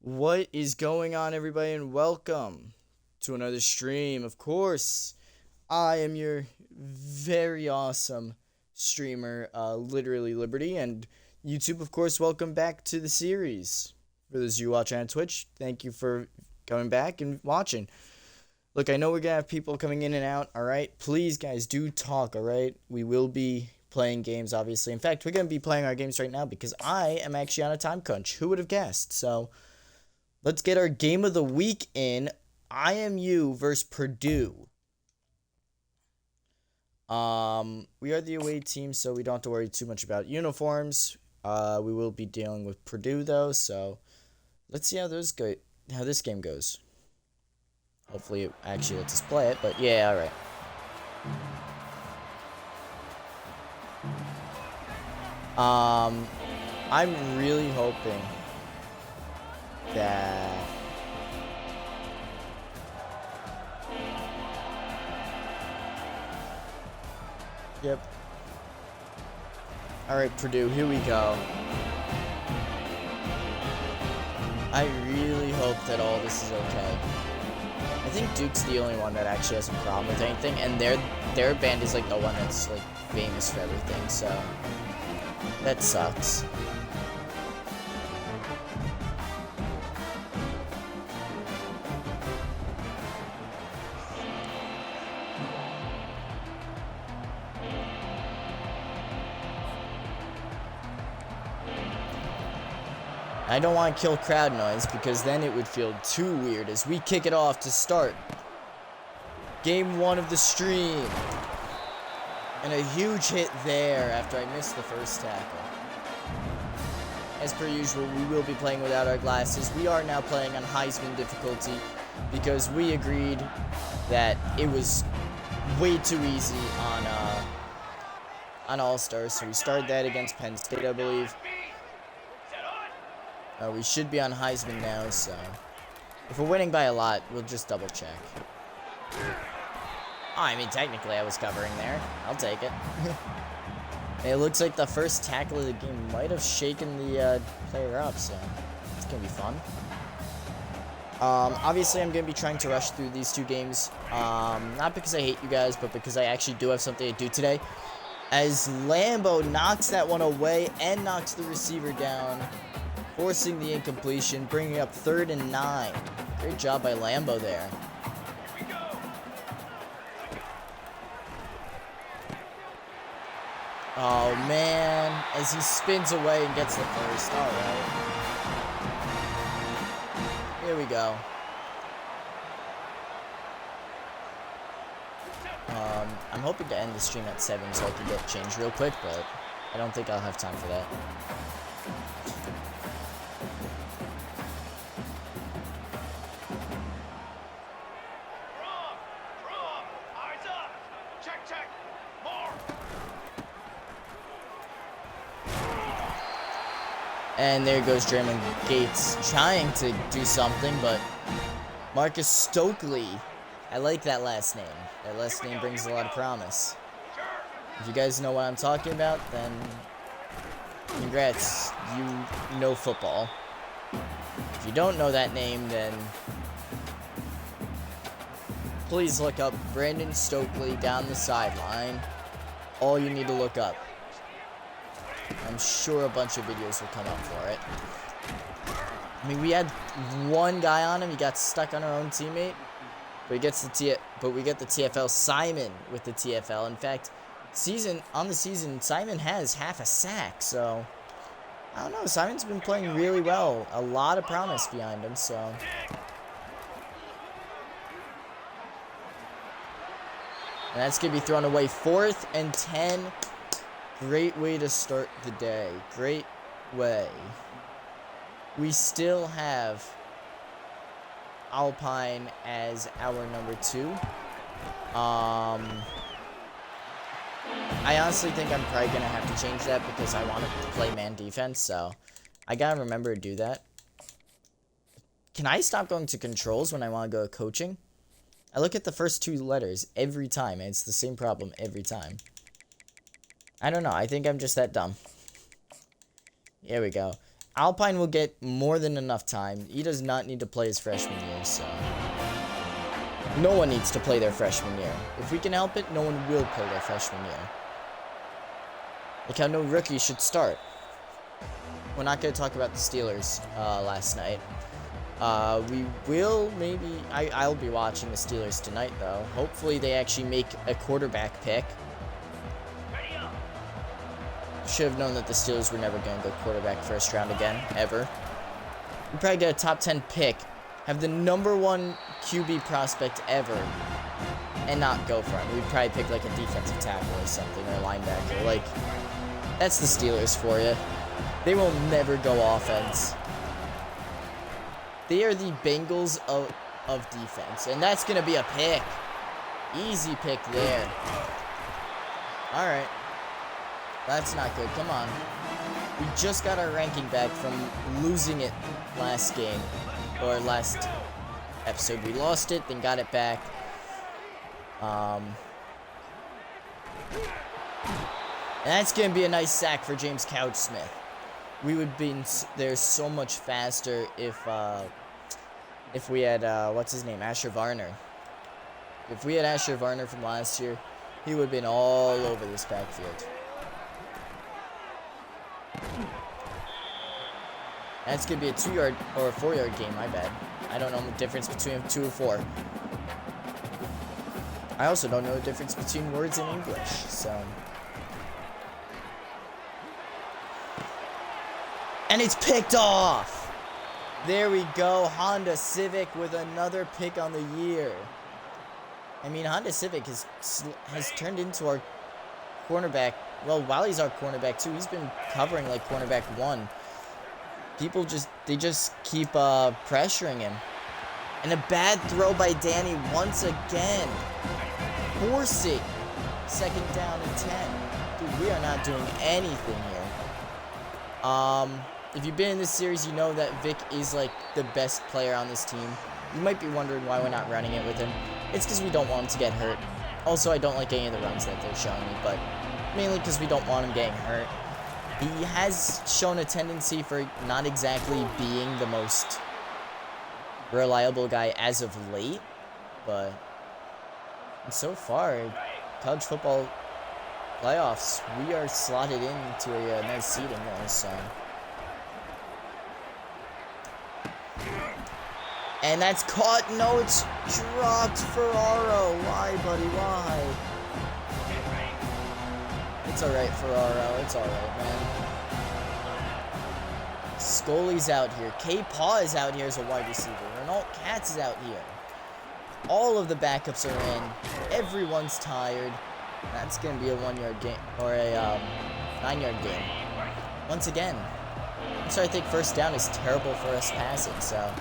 What is going on, everybody, and welcome to another stream. Of course, I am your very awesome streamer, Literally Liberty, and YouTube, of course, welcome back to the series. For those of you watching on Twitch, thank you for coming back and watching. Look, I know we're gonna have people coming in and out, alright? Please, guys, do talk, alright? We will be playing games, obviously. In fact, we're gonna be playing our games right now because I am actually on a time crunch. Who would have guessed? So let's get our game of the week in. IMU versus Purdue. We are the away team, so we don't have to worry too much about uniforms. We will be dealing with Purdue though, so let's see how this game goes. Hopefully it actually lets us play it, but yeah, alright. I'm really hoping that yep. Alright, Purdue, here we go. I really hope that all this is okay. I think Duke's the only one that actually has a problem with anything, and their band is like the one that's like famous for everything, so that sucks. I don't want to kill crowd noise because then it would feel too weird as we kick it off to start game 1 of the stream. And a huge hit there after I missed the first tackle. As per usual, we will be playing without our glasses. We are now playing on Heisman difficulty because we agreed that it was way too easy on All-Stars. So we started that against Penn State, I believe. We should be on Heisman now, so if we're winning by a lot, we'll just double check. Oh, I mean, technically I was covering there. I'll take it. It looks like the first tackle of the game might have shaken the player up, so it's going to be fun. Obviously, I'm going to be trying to rush through these two games, not because I hate you guys, but because I actually do have something to do today. As Lambo knocks that one away and knocks the receiver down, forcing the incompletion, bringing up 3rd and 9. Great job by Lambo there. Oh, man. As he spins away and gets the first. All right. Here we go. I'm hoping to end the stream at 7 so I can get changed real quick, but I don't think I'll have time for that. And there goes German Gates trying to do something, but Marcus Stokely. I like that last name. That last name brings a lot of promise. If you guys know what I'm talking about, then congrats. You know football. If you don't know that name, then please look up Brandon Stokely down the sideline. All you need to look up. I'm sure a bunch of videos will come up for it. I mean, we had one guy on him. He got stuck on our own teammate. But we get the TFL Simon with the TFL. In fact, on the season, Simon has half a sack. So I don't know. Simon's been playing really well. A lot of promise behind him. So and that's gonna be thrown away. 4th and 10. Great way to start the day. Great way. We still have Alpine as our number 2. I honestly think I'm probably going to have to change that because I want to play man defense, so I got to remember to do that. Can I stop going to controls when I want to go to coaching? I look at the first 2 letters every time, and it's the same problem every time. I don't know. I think I'm just that dumb. Here we go. Alpine will get more than enough time. He does not need to play his freshman year, so... No one needs to play their freshman year. If we can help it, no one will play their freshman year. Like how no rookie should start. We're not going to talk about the Steelers last night. We will maybe... I'll be watching the Steelers tonight, though. Hopefully they actually make a quarterback pick. Should have known that the Steelers were never going to go quarterback first round again, ever. We'd probably get a top 10 pick, have the #1 QB prospect ever, and not go for him. We'd probably pick like a defensive tackle or something, or a linebacker. Like, that's the Steelers for you. They will never go offense. They are the Bengals of defense, and that's going to be a pick. Easy pick there. All right. That's not good. Come on. We just got our ranking back from losing it last game. Or last episode. We lost it, then got it back. And that's going to be a nice sack for James Couchsmith. We would be there so much faster if we had, what's his name? Asher Varner. If we had Asher Varner from last year, he would have been all over this backfield. That's going to be a 2-yard or a 4-yard game, my bad. I don't know the difference between 2 and 4. I also don't know the difference between words in English, so... And it's picked off! There we go, Honda Civic with another pick on the year. I mean, Honda Civic has turned into our cornerback. Well, Wiley's our cornerback too. He's been covering like cornerback 1. People just keep pressuring him. And a bad throw by Danny once again. Forcing 2nd down and 10. Dude, we are not doing anything here. If you've been in this series, you know that Vic is like the best player on this team. You might be wondering why we're not running it with him. It's because we don't want him to get hurt. Also, I don't like any of the runs that they're showing me, but mainly because we don't want him getting hurt. He has shown a tendency for not exactly being the most reliable guy as of late, but so far, college football playoffs, we are slotted into a nice seeding there, so. And that's caught. No, it's dropped. Ferraro. Why, buddy? Why? It's alright, Ferraro. It's alright, man. Scully's out here. K-Paw is out here as a wide receiver. Renault Katz is out here. All of the backups are in. Everyone's tired. That's going to be a 1-yard game. Or a 9-yard game. Once again. So I think first down is terrible for us passing, so...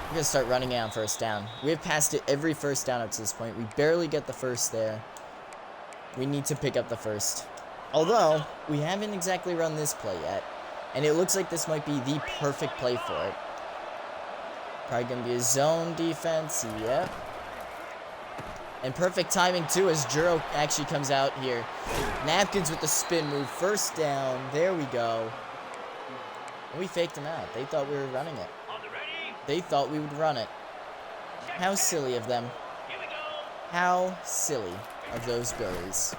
We're going to start running it on first down. We have passed it every first down up to this point. We barely get the first there. We need to pick up the first. Although, we haven't exactly run this play yet. And it looks like this might be the perfect play for it. Probably going to be a zone defense. Yep. And perfect timing, too, as Juro actually comes out here. Napkins with the spin move. First down. There we go. And we faked him out. They thought we were running it. They thought we would run it. How silly of them. How silly of those Billies.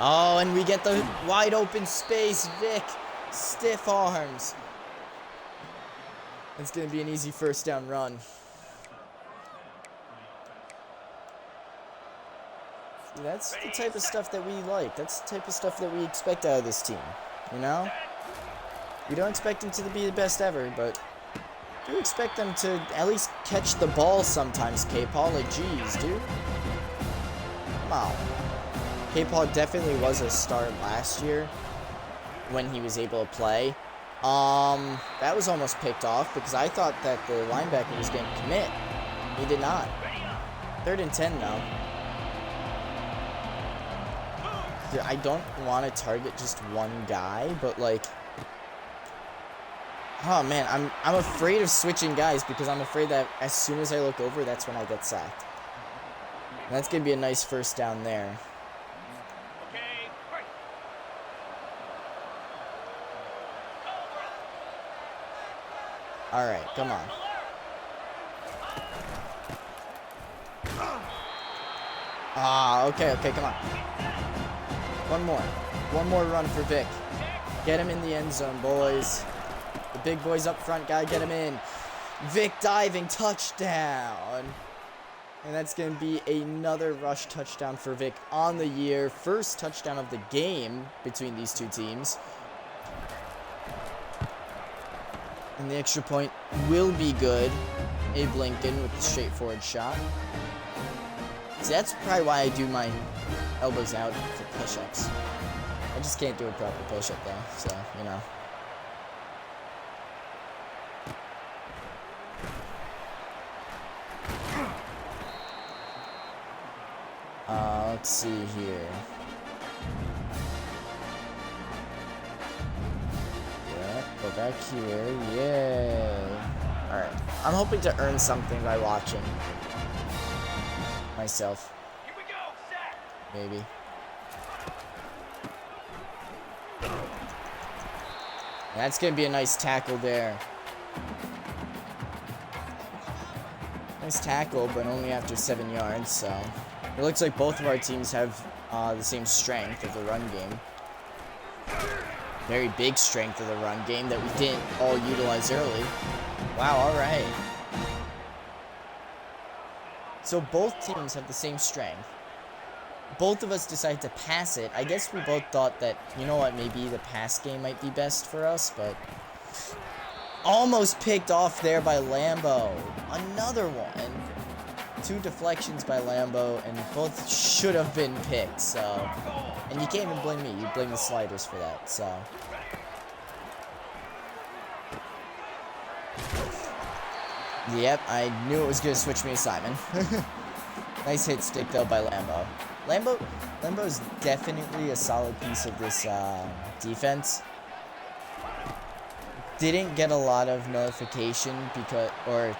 Oh, and we get the wide open space. Vic, stiff arms. It's going to be an easy first down run. See, that's the type of stuff that we like. That's the type of stuff that we expect out of this team. You know? We don't expect them to be the best ever, but do expect them to at least catch the ball sometimes, K-Paw. Like, geez, dude. Come on. K-Paw definitely was a star last year when he was able to play. That was almost picked off because I thought that the linebacker was going to commit. He did not. 3rd and 10 now. Dude, I don't want to target just one guy, but like... Oh man, I'm afraid of switching guys because I'm afraid that as soon as I look over, that's when I get sacked. And that's going to be a nice first down there. All right, come on. Ah, okay, come on. One more run for Vic. Get him in the end zone, boys. The big boys up front, gotta get him in. Vic diving, touchdown. And that's going to be another rush touchdown for Vic on the year. First touchdown of the game between these two teams. And the extra point will be good. Abe Lincoln with the straightforward shot. See, that's probably why I do my elbows out for push-ups. I just can't do a proper push-up though, so, you know. Let's see here. Yeah, go back here. Yay. Alright. I'm hoping to earn something by watching myself. Here we go, set. Maybe. That's going to be a nice tackle there. Nice tackle, but only after 7 yards, so... It looks like both of our teams have the same strength of the run game. Very big strength of the run game that we didn't all utilize early. Wow, alright. So both teams have the same strength. Both of us decided to pass it. I guess we both thought that, you know what, maybe the pass game might be best for us, but... Almost picked off there by Lambo. Another one. 2 deflections by Lambo, and both should have been picked, so... And you can't even blame me, you blame the sliders for that, so... Yep, I knew it was going to switch me to Simon. Nice hit stick, though, by Lambo. Lambo's definitely a solid piece of this defense. Didn't get a lot of notification because... or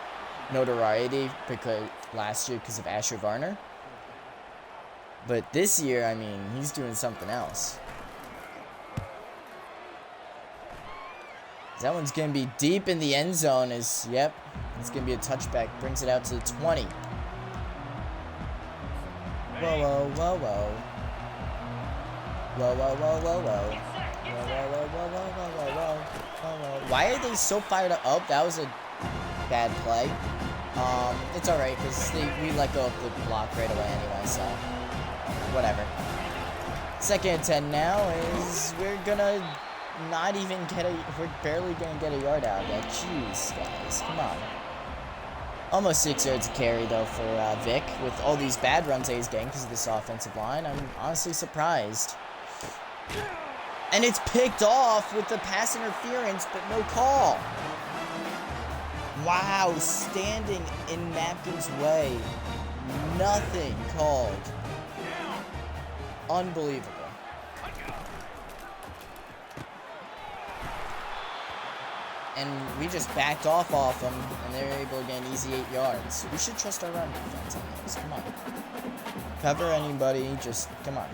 notoriety because last year because of Asher Varner. But this year, I mean, he's doing something else. That one's going to be deep in the end zone. Yep, it's going to be a touchback. Brings it out to the 20. Whoa, whoa, whoa, whoa. Whoa, whoa, whoa, whoa, whoa. Whoa, whoa, whoa, whoa, whoa, whoa, whoa, whoa, whoa. Why are they so fired up? Oh, that was a bad play. It's alright, because we let go of the block right away anyway, so whatever. 2nd and 10 now is we're gonna not even get we're barely gonna get a yard out of that. Jeez, guys, come on. Almost 6 yards of carry, though, for Vic. With all these bad runs that he's getting because of this offensive line, I'm honestly surprised. And it's picked off with the pass interference, but no call. Wow, standing in Napkin's way. Nothing called. Unbelievable. And we just backed off them, and they were able to get an easy 8 yards. We should trust our run defense on this. Come on. Cover anybody, just, come on.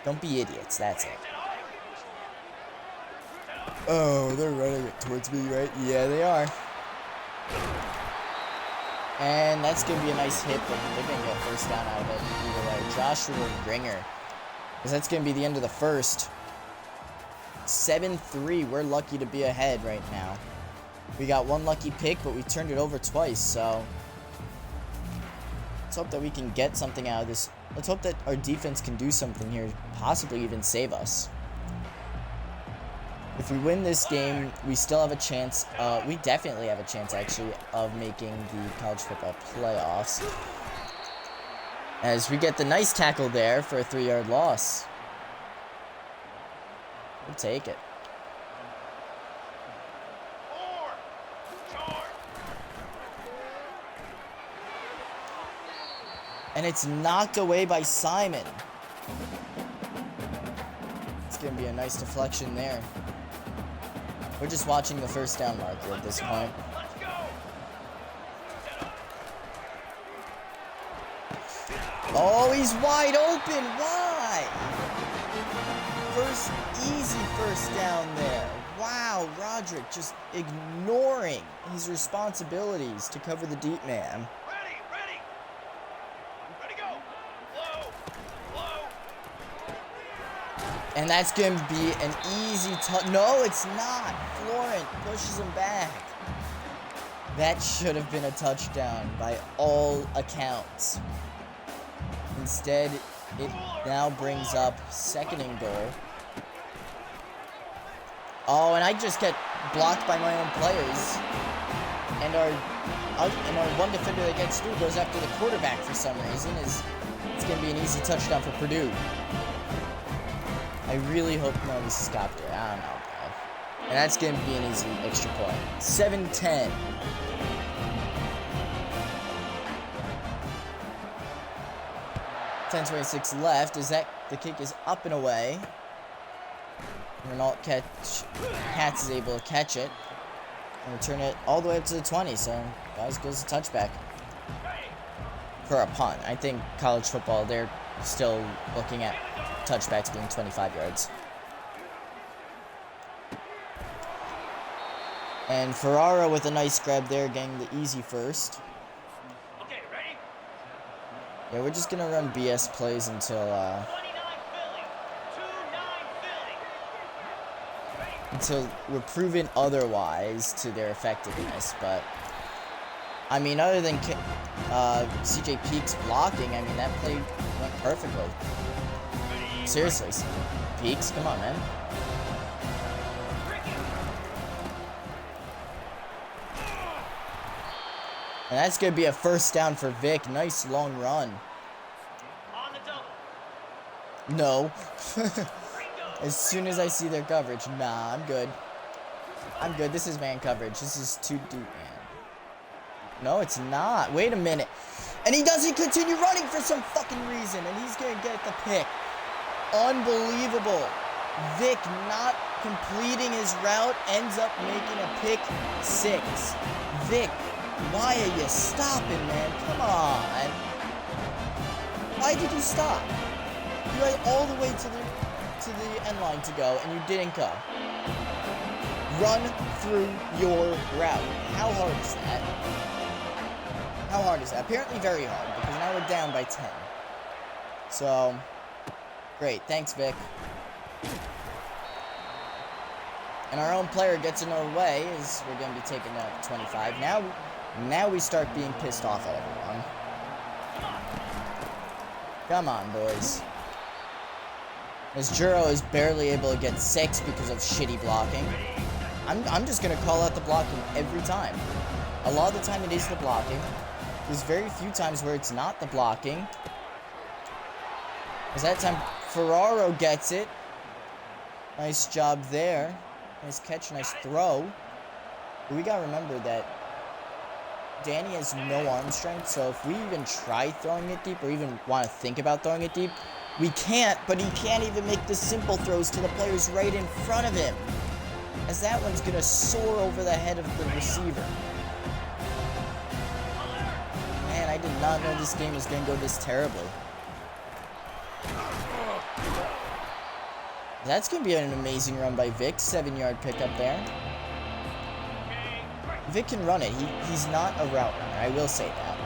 Don't be idiots, that's it. Oh, they're running it towards me, right? Yeah, they are. And that's going to be a nice hit, but they're going to get a first down out of it either way. Joshua Ringer. Because that's going to be the end of the first. 7-3. We're lucky to be ahead right now. We got one lucky pick, but we turned it over twice, so... Let's hope that we can get something out of this. Let's hope that our defense can do something here, possibly even save us. If we win this game, we still have a chance, we definitely have a chance, actually, of making the college football playoffs. As we get the nice tackle there for a 3-yard loss. We'll take it. And it's knocked away by Simon. It's going to be a nice deflection there. We're just watching the first down marker at this point. Oh, he's wide open. Why? Easy first down there. Wow, Roderick just ignoring his responsibilities to cover the deep man. Ready, go. Low. And that's going to be an easy touch. No, it's not. Florent pushes him back. That should have been a touchdown by all accounts. Instead, it now brings up 2nd and goal. Oh, and I just get blocked by my own players. And our one defender that gets through goes after the quarterback for some reason. It's going to be an easy touchdown for Purdue. I really hope no, this is stopped there. I don't know, bro. And that's going to be an easy extra point. 7-10. 10:26 left. Is that the kick is up and away? Renault Katz is able to catch it and return it all the way up to the 20. So, guys, goes a touchback for a punt. I think college football, they're still looking at touchbacks being 25 yards. And Ferraro with a nice grab there, getting the easy first. Okay, ready? Yeah, we're just gonna run BS plays until we're proven otherwise to their effectiveness. But I mean, other than CJ Peaks blocking, I mean, that play went perfectly. Seriously, Peaks, come on, man. And that's going to be a first down for Vic. Nice long run. No. As soon as I see their coverage. Nah, I'm good. I'm good. This is man coverage. This is too deep, man. No, it's not. Wait a minute. And he doesn't continue running for some fucking reason. And he's going to get the pick. Unbelievable. Vic not completing his route ends up making a pick 6. Vic, why are you stopping, man? Come on. Why did you stop? You had all the way to the end line to go, and you didn't go. Run through your route. How hard is that? How hard is that? Apparently very hard, because now we're down by 10. So, great. Thanks, Vic. And our own player gets in our way as we're going to be taking out 25. Now we start being pissed off at everyone. Come on, boys. As Juro is barely able to get 6 because of shitty blocking. I'm just going to call out the blocking every time. A lot of the time it is the blocking. There's very few times where it's not the blocking. Because that time Ferraro gets it. Nice job there. Nice catch, nice throw. But we got to remember that Danny has no arm strength, so if we even try throwing it deep or even want to think about throwing it deep, we can't, but he can't even make the simple throws to the players right in front of him, as that one's going to soar over the head of the receiver. Man, I did not know this game was going to go this terribly. That's going to be an amazing run by Vic. 7-yard pickup there. Vic can run it. He's not a route runner. I will say that.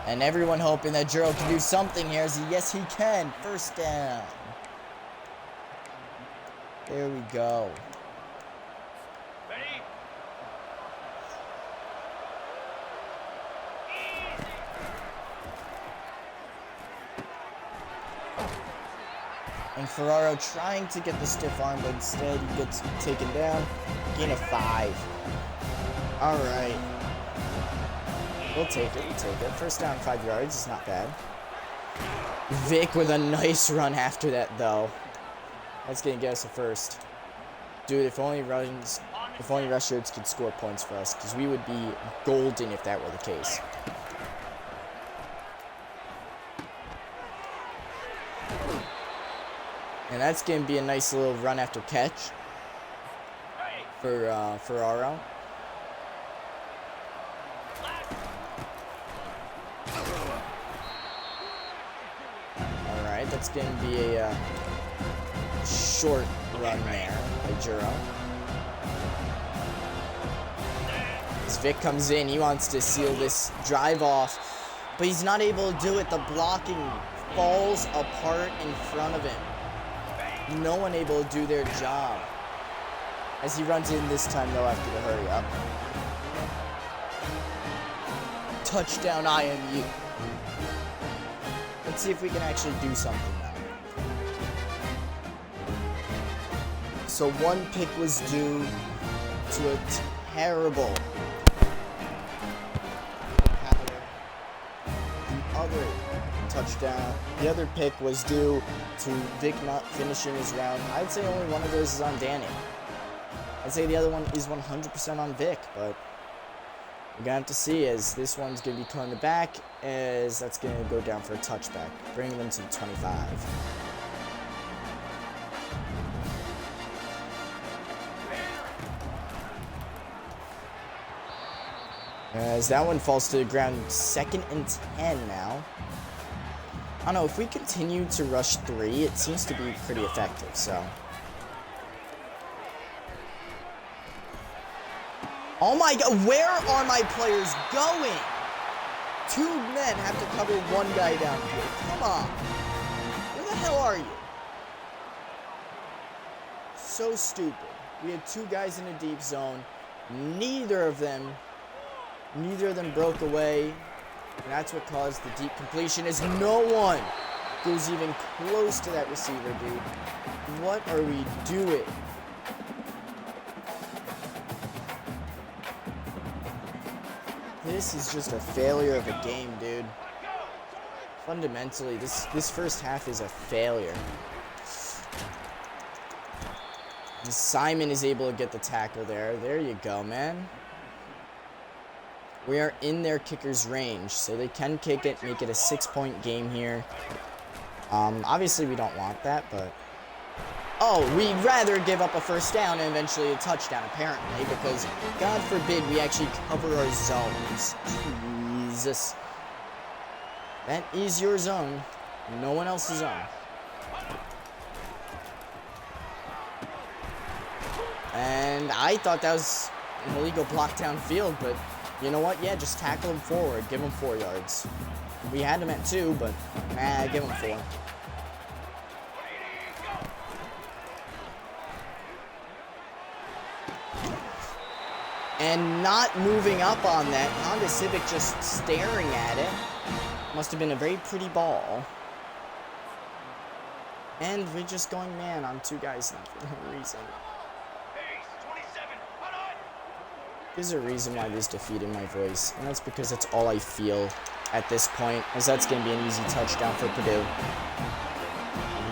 And everyone hoping that Juro can do something here. Yes, he can. First down. There we go. Ready? And Ferraro trying to get the stiff arm, but instead he gets taken down. Gain of 5. Alright. We'll take it, First down, 5 yards. It's not bad. Vic with a nice run after that, though. That's going to get us a first. Dude, if only rush yards could score points for us, because we would be golden if that were the case. And that's going to be a nice little run after catch for Ferraro. Alright, that's going to be a short run there by Juro. As Vic comes in, he wants to seal this drive off, but he's not able to do it. The blocking falls apart in front of him. No one able to do their job. As he runs in this time, they'll have to hurry up. Touchdown IMU. Let's see if we can actually do something now. So one pick was due to a terrible the other touchdown. The other pick was due to Vic not finishing his round. I'd say only one of those is on Danny. I'd say the other one is 100% on Vic, but we're gonna have to see, as this one's gonna be coming back, as that's gonna go down for a touchback, bringing them to the 25. As that one falls to the ground, 2nd and 10 now. I don't know, if we continue to rush 3, it seems to be pretty effective, so. Oh my god, where are my players going? 2 men have to cover 1 guy down here. Come on. Where the hell are you? So stupid. We had 2 guys in a deep zone. Neither of them broke away. And that's what caused the deep completion, is no one goes even close to that receiver, dude. What are we doing? This is just a failure of a game, dude. Fundamentally, this first half is a failure. And Simon is able to get the tackle there. There you go, man. We are in their kicker's range, so they can kick it, make it a 6-point game here. Obviously, we don't want that, but... Oh, we'd rather give up a first down and eventually a touchdown, apparently, because God forbid we actually cover our zones. Jesus. That is your zone. No one else's zone. And I thought that was an illegal block downfield, but you know what? Yeah, just tackle him forward. Give him 4 yards. We had him at 2, but give him 4. And not moving up on that. Honda Civic just staring at it. Must have been a very pretty ball. And we're just going man on 2 guys now for no reason. There's a reason why this defeated my voice, and that's because that's all I feel at this point, as that's going to be an easy touchdown for Purdue.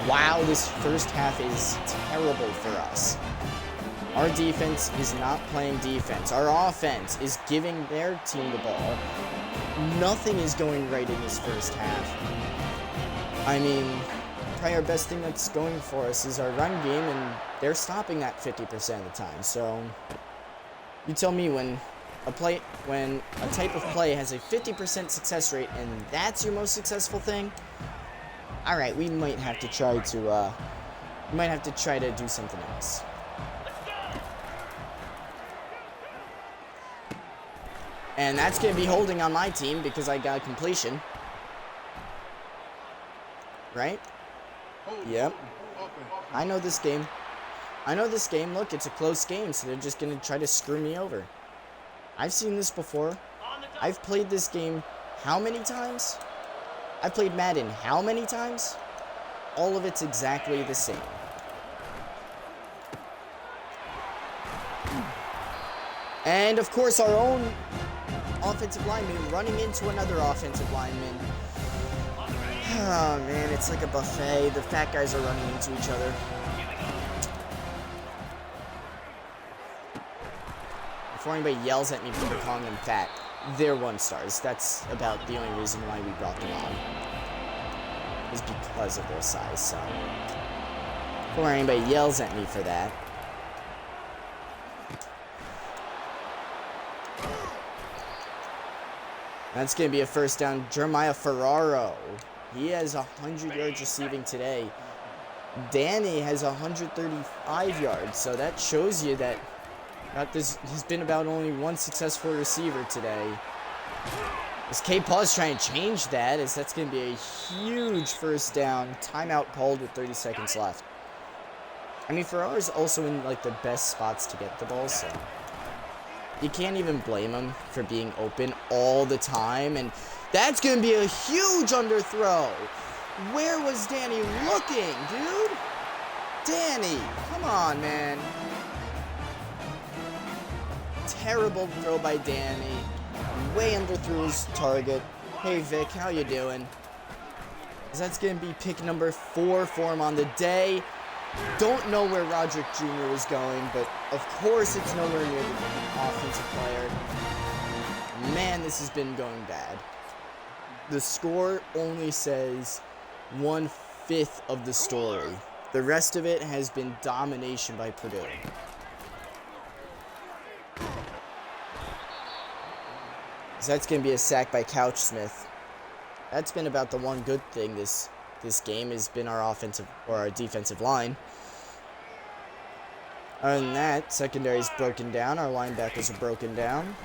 Wow, this first half is terrible for us. Our defense is not playing defense. Our offense is giving their team the ball. Nothing is going right in this first half. I mean, probably our best thing that's going for us is our run game, and they're stopping that 50% of the time. So, you tell me, when a type of play has a 50% success rate, and that's your most successful thing, all right, we might have to try to do something else. And that's going to be holding on my team because I got a completion. Right? Yep. I know this game. Look, it's a close game, so they're just going to try to screw me over. I've seen this before. I've played this game how many times? I've played Madden how many times? All of it's exactly the same. And, of course, our own offensive lineman running into another offensive lineman. Oh, man, it's like a buffet. The fat guys are running into each other. Before anybody yells at me for calling them fat, they're 1-stars. That's about the only reason why we brought them on. Is because of their size, so. Before anybody yells at me for that. That's going to be a first down. Jeremiah Ferraro. He has 100 yards receiving today. Danny has 135 yards, so that shows you that this has been about only one successful receiver today. As K-Paw's trying to change that, as that's going to be a huge first down. Timeout called with 30 seconds left. I mean, Farrar's also in, like, the best spots to get the ball, so you can't even blame him for being open all the time. And that's going to be a huge underthrow. Where was Danny looking, dude? Danny, come on, man. Terrible throw by Danny. Way underthrew his target. Hey, Vic, how you doing? That's going to be pick number 4 for him on the day. Don't know where Roderick Jr. was going, but of course it's nowhere near the offensive player. Man, this has been going bad. The score only says 1/5 of the story. The rest of it has been domination by Purdue. So that's going to be a sack by Couch Smith. That's been about the one good thing this game has been our offensive or our defensive line. Other than that, secondary's broken down. Our linebackers are broken down.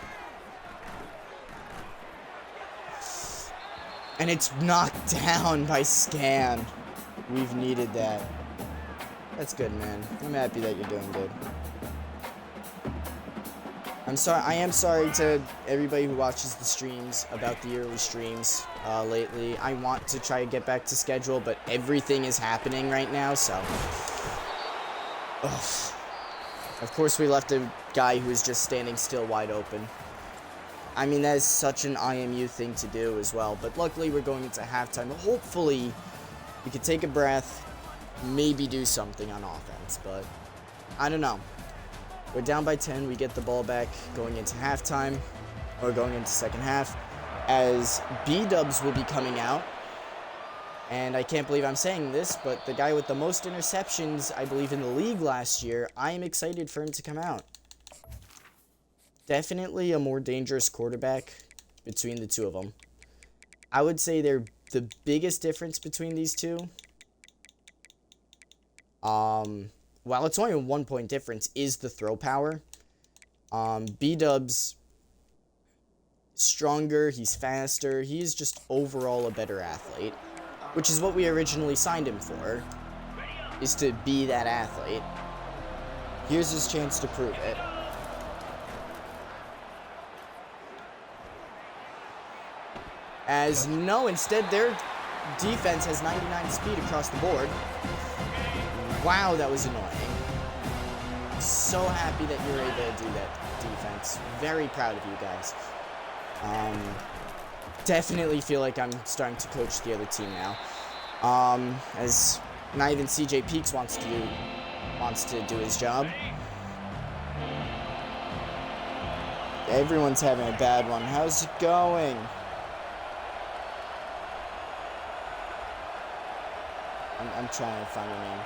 And it's knocked down by Scan. We've needed that. That's good, man. I'm happy that you're doing good. I am sorry to everybody who watches the streams about the early streams lately. I want to try to get back to schedule, but everything is happening right now, so. Ugh. Of course, we left a guy who is just standing still wide open. I mean, that is such an IMU thing to do as well, but luckily we're going into halftime. Hopefully, we can take a breath, maybe do something on offense, but I don't know. We're down by 10. We get the ball back going into halftime, or going into second half, as B-Dubs will be coming out. And I can't believe I'm saying this, but the guy with the most interceptions, I believe, in the league last year, I am excited for him to come out. Definitely a more dangerous quarterback between the two of them. I would say they're the biggest difference between these two. While it's only a 1-point difference, is the throw power. B-Dub's stronger, he's faster, he's just overall a better athlete, which is what we originally signed him for, is to be that athlete. Here's his chance to prove it. As no, instead their defense has 99 speed across the board. Wow, that was annoying. So happy that you're able to do that defense. Very proud of you guys. Definitely feel like I'm starting to coach the other team now. As not even CJ Peaks wants to do his job. Everyone's having a bad one. How's it going? I'm trying to find your name.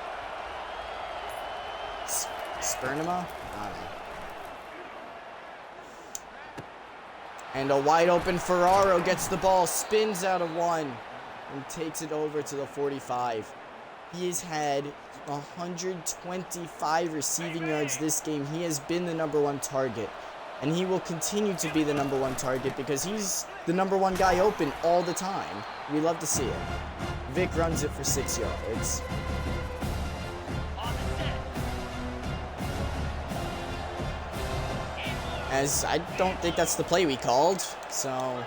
Spurnima? I don't know. And a wide open Ferraro gets the ball, spins out of one, and takes it over to the 45. He has had 125 receiving yards this game. He has been the #1 target. And he will continue to be the #1 target because he's the #1 guy open all the time. We love to see it. Vic runs it for 6 yards. As I don't think that's the play we called, so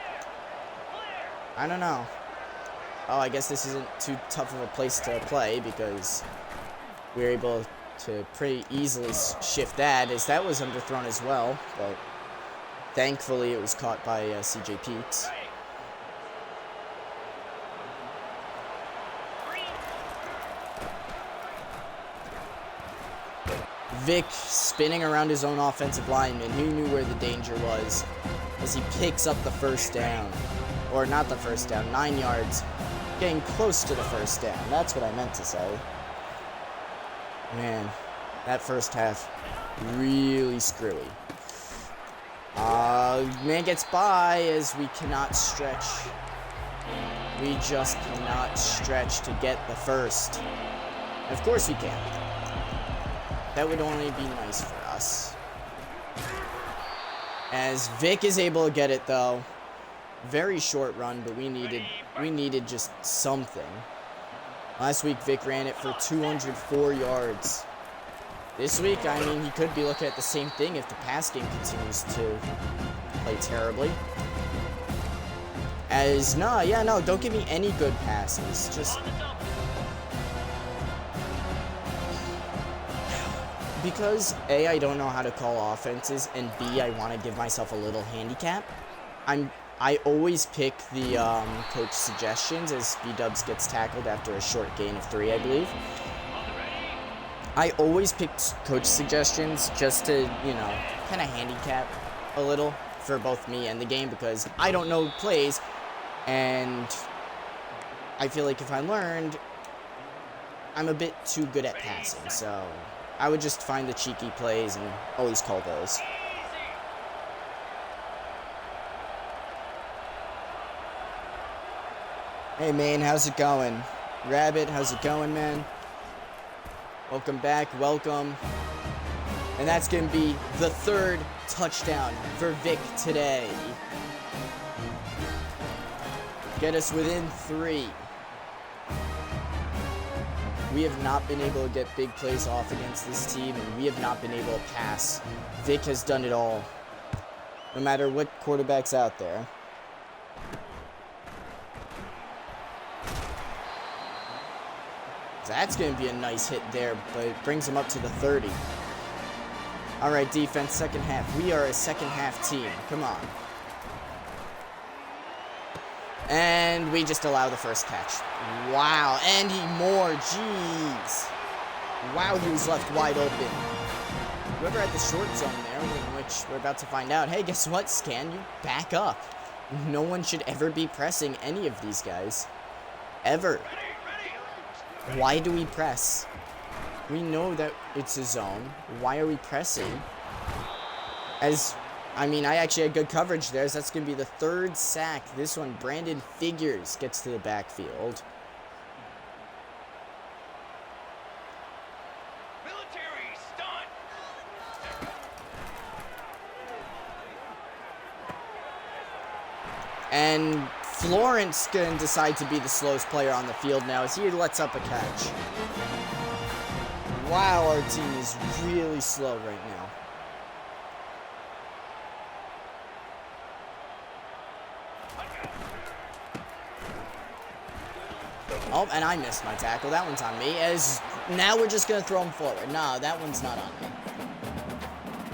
I don't know. Oh, I guess this isn't too tough of a place to play because we were able to pretty easily shift that, as that was underthrown as well, but thankfully it was caught by CJ Peaks. Vic spinning around his own offensive lineman. He knew where the danger was as he picks up the first down. Or not the first down, 9 yards. Getting close to the first down. That's what I meant to say. Man, that first half, really screwy. Man gets by as we cannot stretch. We just cannot stretch to get the first. Of course we can. That would only be nice for us. As Vic is able to get it though. Very short run, but we needed just something. Last week Vic ran it for 204 yards. This week, I mean, he could be looking at the same thing if the pass game continues to play terribly. No, don't give me any good passes. Just because A, I don't know how to call offenses, and B, I want to give myself a little handicap. I always pick the coach suggestions as B-Dubs gets tackled after a short gain of 3, I believe. I always pick coach suggestions just to, you know, kind of handicap a little for both me and the game because I don't know plays, and I feel like if I learned, I'm a bit too good at passing, so I would just find the cheeky plays and always call those. Hey man, how's it going? Rabbit, how's it going, man? Welcome back, welcome. And that's going to be the 3rd touchdown for Vic today. Get us within 3. We have not been able to get big plays off against this team, and we have not been able to pass. Vic has done it all, no matter what quarterback's out there. That's going to be a nice hit there, but it brings him up to the 30. All right, defense, second half. We are a second half team. Come on. And we just allow the first catch. Wow, Andy Moore, jeez. Wow, he was left wide open. Whoever had the short zone there, in which we're about to find out. Hey, guess what, Scan? You back up. No one should ever be pressing any of these guys. Ever. Why do we press? We know that it's a zone. Why are we pressing? I actually had good coverage there, so that's going to be the 3rd sack. This one, Brandon Figures gets to the backfield. Military stunt. And Florence going to decide to be the slowest player on the field now as he lets up a catch. Wow, our team is really slow right now. Oh, and I missed my tackle. That one's on me. As now we're just going to throw him forward. No, that one's not on me.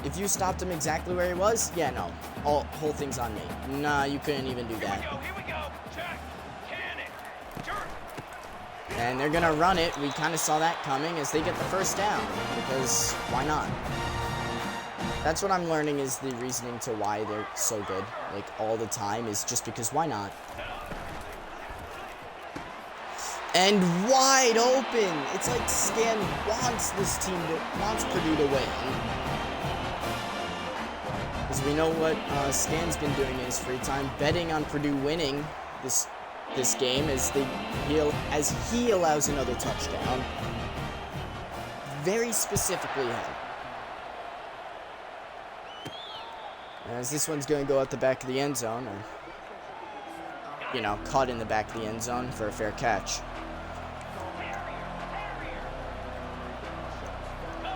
If you stopped him exactly where he was, yeah, no. Whole thing's on me. Nah, you couldn't even do that. Here we go. Check. Cannon. Jerk. And they're going to run it. We kind of saw that coming as they get the first down. Because why not? That's what I'm learning is the reasoning to why they're so good. Like, all the time is just because why not? And wide open. It's like Scan wants wants Purdue to win. Because we know what Scan's been doing in his free time, betting on Purdue winning this game as he allows another touchdown. Very specifically him. As this one's going to go out the back of the end zone, or, you know, caught in the back of the end zone for a fair catch.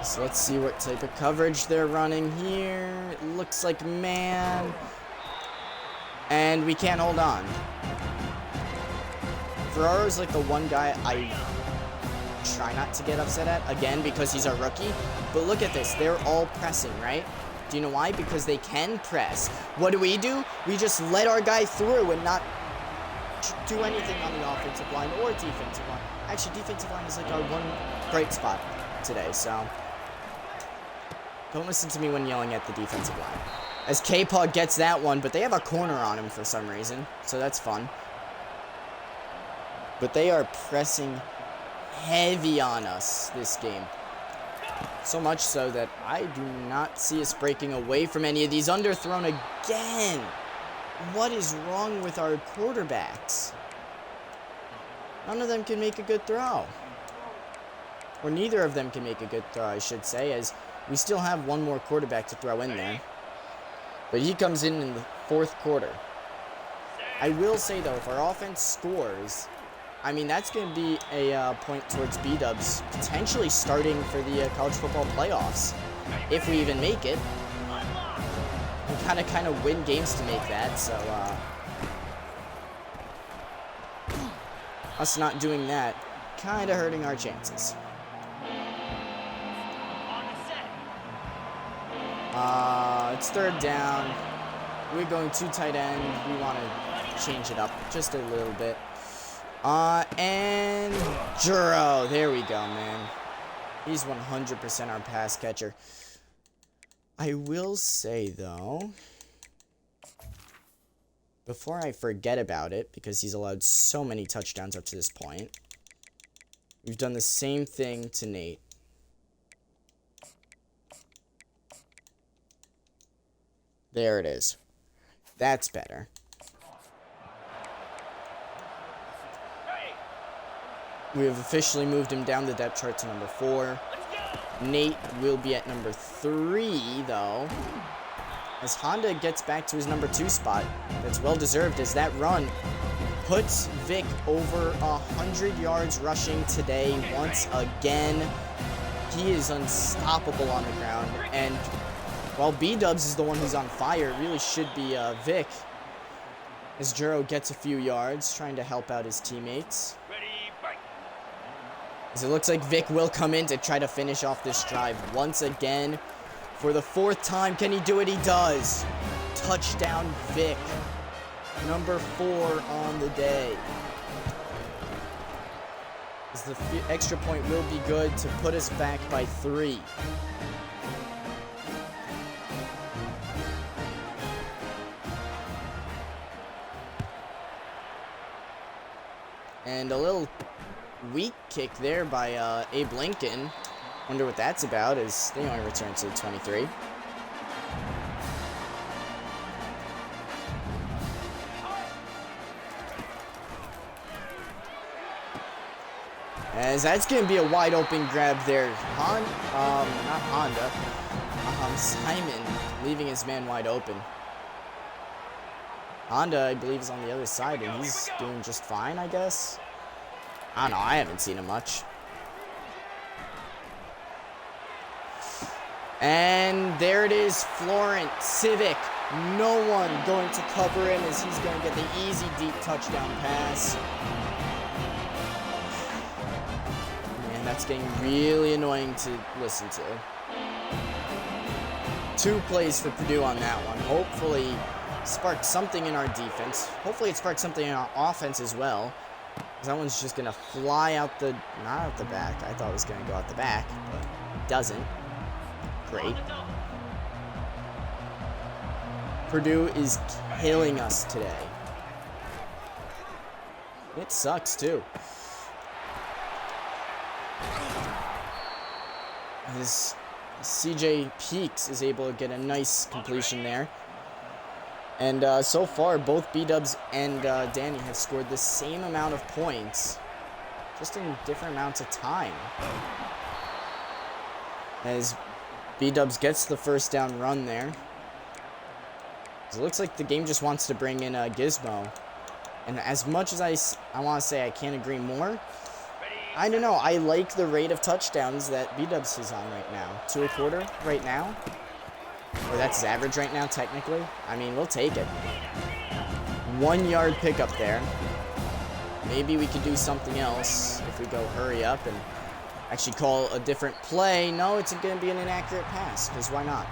So let's see what type of coverage they're running here. It looks like man. And we can't hold on. Ferraro's like the one guy I try not to get upset at, again, because he's our rookie. But look at this. They're all pressing, right? Do you know why? Because they can press. What do? We just let our guy through and not do anything on the offensive line or defensive line. Actually, defensive line is like our one bright spot today, so don't listen to me when yelling at the defensive line. As K-Paw gets that one, but they have a corner on him for some reason, so that's fun. But they are pressing heavy on us this game. So much so that I do not see us breaking away from any of these. Underthrown again. What is wrong with our quarterbacks? None of them can make a good throw. or neither of them can make a good throw, I should say, as we still have one more quarterback to throw in there. But he comes in the fourth quarter. I will say, though, if our offense scores, I mean, that's going to be a point towards B-Dubs potentially starting for the college football playoffs, if we even make it. We kind of win games to make that, so us not doing that, kind of hurting our chances. It's third down. We're going too tight end. We want to change it up just a little bit. And Juro, there we go, man. He's 100% our pass catcher. I will say, though, before I forget about it, because he's allowed so many touchdowns up to this point, we've done the same thing to Nate. There it is. That's better. We have officially moved him down the depth chart to number 4. Nate will be at number 3, though, as Honda gets back to his number 2 spot. That's well-deserved, as that run puts Vic over 100 yards rushing today once again. He is unstoppable on the ground, and while B-Dubs is the one who's on fire, it really should be Vic, as Juro gets a few yards, trying to help out his teammates. As it looks like Vic will come in to try to finish off this drive once again. For the 4th time, can he do it? He does. Touchdown, Vic. Number 4 on the day. As the extra point will be good to put us back by 3. And a little weak kick there by Abe Lincoln. Wonder what that's about, as they only return to the 23. As that's going to be a wide open grab there. Simon leaving his man wide open. Honda, I believe, is on the other side, and he's doing just fine, I guess. I don't know, I haven't seen him much. And there it is, Florent, Civic. No one going to cover him, as he's going to get the easy deep touchdown pass. Man, that's getting really annoying to listen to. 2 plays for Purdue on that one. Hopefully sparked something in our defense. Hopefully it sparked something in our offense as well. That one's just going to fly out the... not out the back. I thought it was going to go out the back, but it doesn't. Great. Purdue is killing us today. It sucks, too. As CJ Peaks is able to get a nice completion there. And so far, both B-Dubs and Danny have scored the same amount of points, just in different amounts of time. As B-Dubs gets the first down run there. It looks like the game just wants to bring in Gizmo. And as much as I want to say I can't agree more, I don't know. I like the rate of touchdowns that B-Dubs is on right now. 2 a quarter right now. Or that's his average right now, technically. I mean, we'll take it. 1 yard pickup there. Maybe we could do something else if we go hurry up and actually call a different play. No, it's going to be an inaccurate pass, because why not?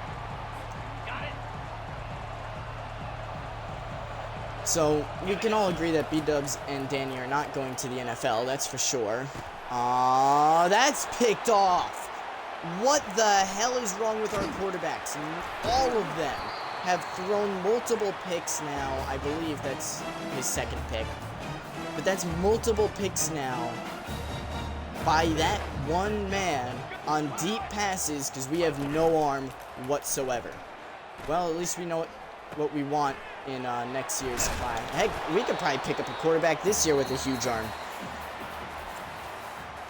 So, we can all agree that B-Dubs and Danny are not going to the NFL, that's for sure. That's picked off. What the hell is wrong with our quarterbacks? All of them have thrown multiple picks now. I believe that's his 2nd pick. But that's multiple picks now by that one man on deep passes, because we have no arm whatsoever. Well, at least we know what we want in next year's class. Heck, we could probably pick up a quarterback this year with a huge arm.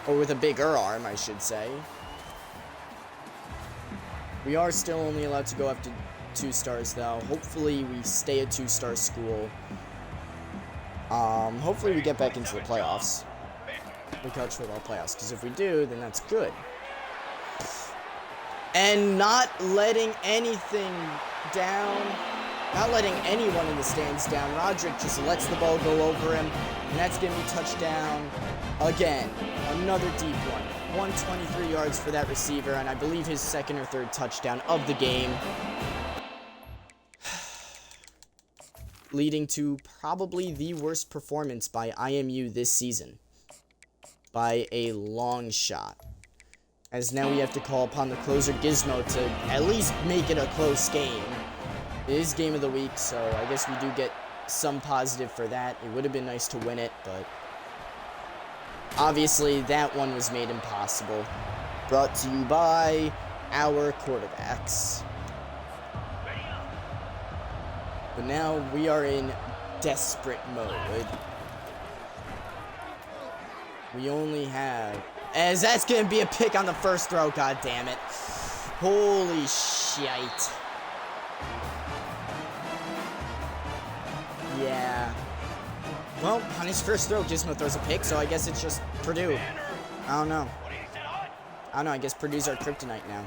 Or with a bigger arm, I should say. We are still only allowed to go up to 2 stars, though. Hopefully, we stay a 2-star school. Hopefully, we get back into the playoffs. The college football playoffs. Because if we do, then that's good. And not letting anything down. Not letting anyone in the stands down. Roderick just lets the ball go over him. And that's going to be touchdown again. Another deep one. 123 yards for that receiver. And I believe his 2nd or 3rd touchdown of the game. Leading to probably the worst performance by IMU this season. By a long shot. As now we have to call upon the closer Gizmo to at least make it a close game. It is game of the week, so I guess we do get some positive for that. It would have been nice to win it, but obviously that one was made impossible. Brought to you by our quarterbacks. But now we are in desperate mode. We only have... As that's going to be a pick on the first throw, god damn it. Holy shite. Yeah. Well, on his first throw, Gizmo throws a pick, so I guess it's just Purdue. I don't know. I don't know, I guess Purdue's our kryptonite now.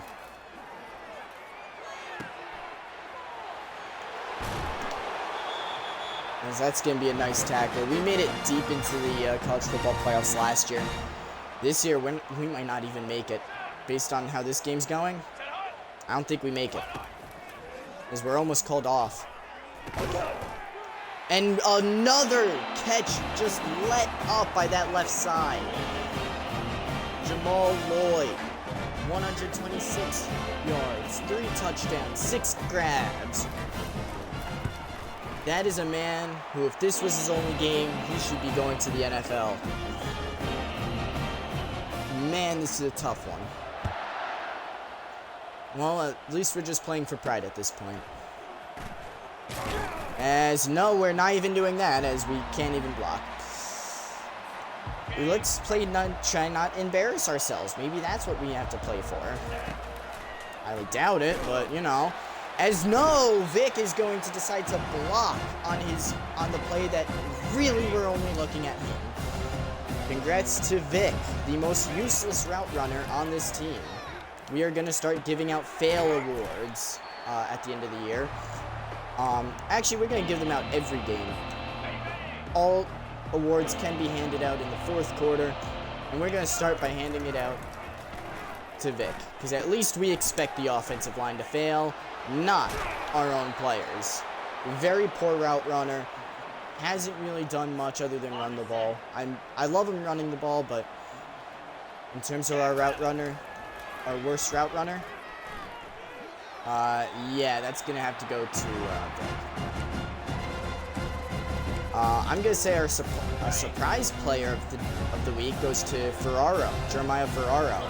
As that's going to be a nice tackle. We made it deep into the college football playoffs last year. This year, we might not even make it. Based on how this game's going, I don't think we make it. Because we're almost called off. And another catch just let up by that left side. Jamal Lloyd, 126 yards, 3 touchdowns, 6 grabs. That is a man who, if this was his only game, he should be going to the NFL. Man, this is a tough one. Well, at least we're just playing for pride at this point. As, no, we're not even doing that, as we can't even block. Let's try not embarrass ourselves. Maybe that's what we have to play for. I would doubt it, but, you know. As no, Vic is going to decide to block on the play that really we're only looking at him. Congrats to Vic, the most useless route runner on this team. We are going to start giving out fail awards at the end of the year. Actually, we're going to give them out every game. All awards can be handed out in the 4th quarter, and we're going to start by handing it out to Vic, because at least we expect the offensive line to fail, not our own players. Very poor route runner. Hasn't really done much other than run the ball. I love him running the ball, but in terms of our route runner, our worst route runner, yeah, that's gonna have to go to I'm gonna say our surprise player of the week goes to Jeremiah Ferraro.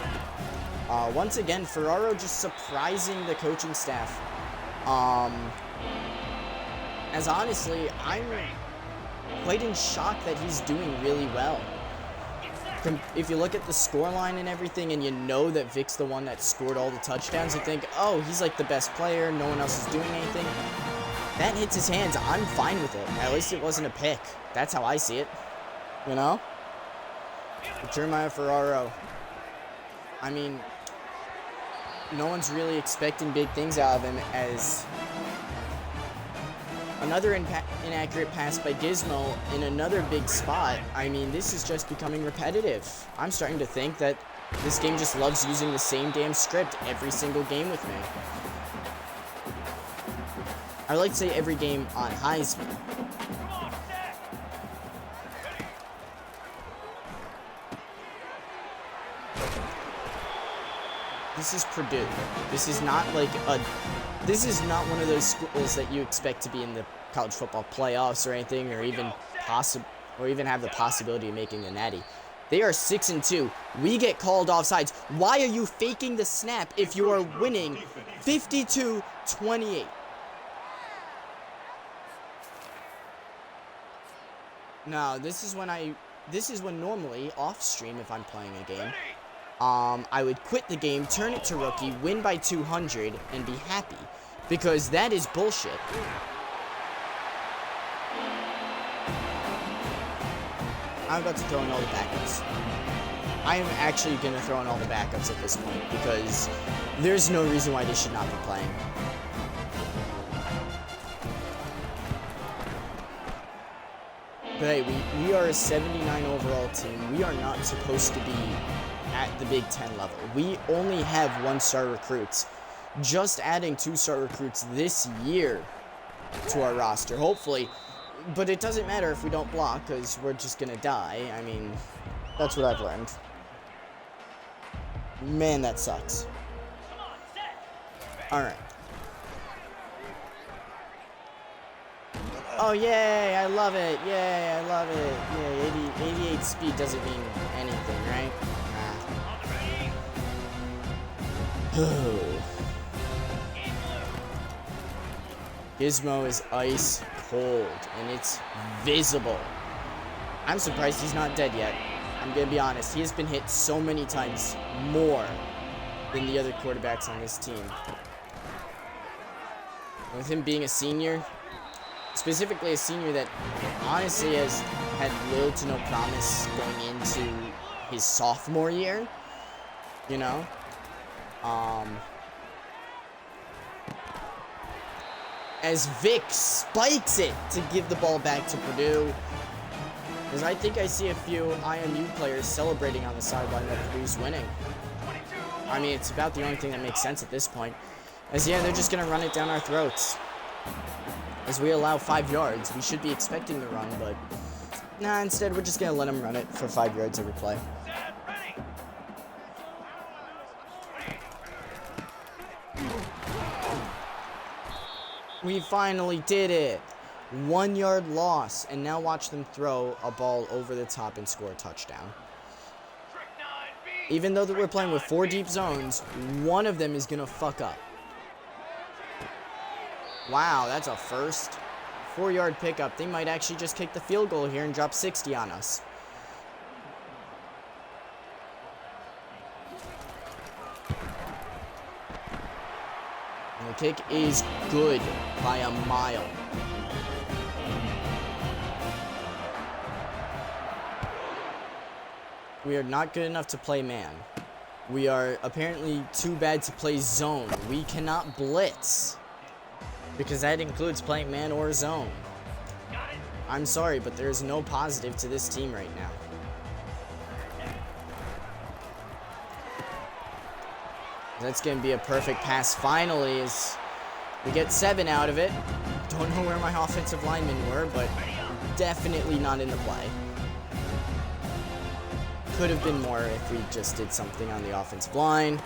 Once again, Ferraro just surprising the coaching staff. As honestly, I'm quite in shock that he's doing really well. If you look at the scoreline and everything, and you know that Vic's the one that scored all the touchdowns, you think, oh, he's like the best player, no one else is doing anything. That hits his hands, I'm fine with it. At least it wasn't a pick. That's how I see it. You know? But Jeremiah Ferraro, I mean, no one's really expecting big things out of him, as another inaccurate pass by Gizmo in another big spot. I mean, this is just becoming repetitive. I'm starting to think that this game just loves using the same damn script every single game with me. I like to say every game on Heisman. This is Purdue. This is not like this is not one of those schools that you expect to be in the college football playoffs or anything, or even have the possibility of making the Natty. They are 6-2. We get called offsides. Why are you faking the snap if you are winning 52-28? No, this is when I this is when normally, off-stream, if I'm playing a game, Ready. I would quit the game, turn it to rookie, win by 200, and be happy. Because that is bullshit. I'm about to throw in all the backups. I am actually going to throw in all the backups at this point, because there's no reason why they should not be playing. But hey, we are a 79 overall team. We are not supposed to be at the Big Ten level. We only have 1-star recruits. Just adding 2-star recruits this year to our roster, hopefully. But it doesn't matter if we don't block, because we're just going to die. I mean, that's what I've learned. Man, that sucks. Alright. Oh, yay, I love it. Yay, I love it. Yay, 88 speed doesn't mean anything, right? Nah. Gizmo is ice cold, and it's visible. I'm surprised he's not dead yet. I'm gonna be honest. He has been hit so many times more than the other quarterbacks on this team. And with him being a senior, specifically a senior that honestly has had little to no promise going into his sophomore year, you know? As Vic spikes it to give the ball back to Purdue. Because I think I see a few IMU players celebrating on the sideline that Purdue's winning. I mean, it's about the only thing that makes sense at this point. As yeah, they're just going to run it down our throats. As we allow 5 yards, we should be expecting the run, but nah, instead we're just going to let them run it for 5 yards every play. We finally did it. 1 yard loss, and now watch them throw a ball over the top and score a touchdown. Even though that we're playing with 4 deep zones, one of them is gonna fuck up. Wow, that's a first. 4-yard pickup. They might actually just kick the field goal here and drop 60 on us. And the kick is good by a mile. We are not good enough to play man. We are apparently too bad to play zone. We cannot blitz, because that includes playing man or zone. I'm sorry, but there is no positive to this team right now. That's going to be a perfect pass finally as we get 7 out of it. Don't know where my offensive linemen were, but definitely not in the play. Could have been more if we just did something on the offensive line.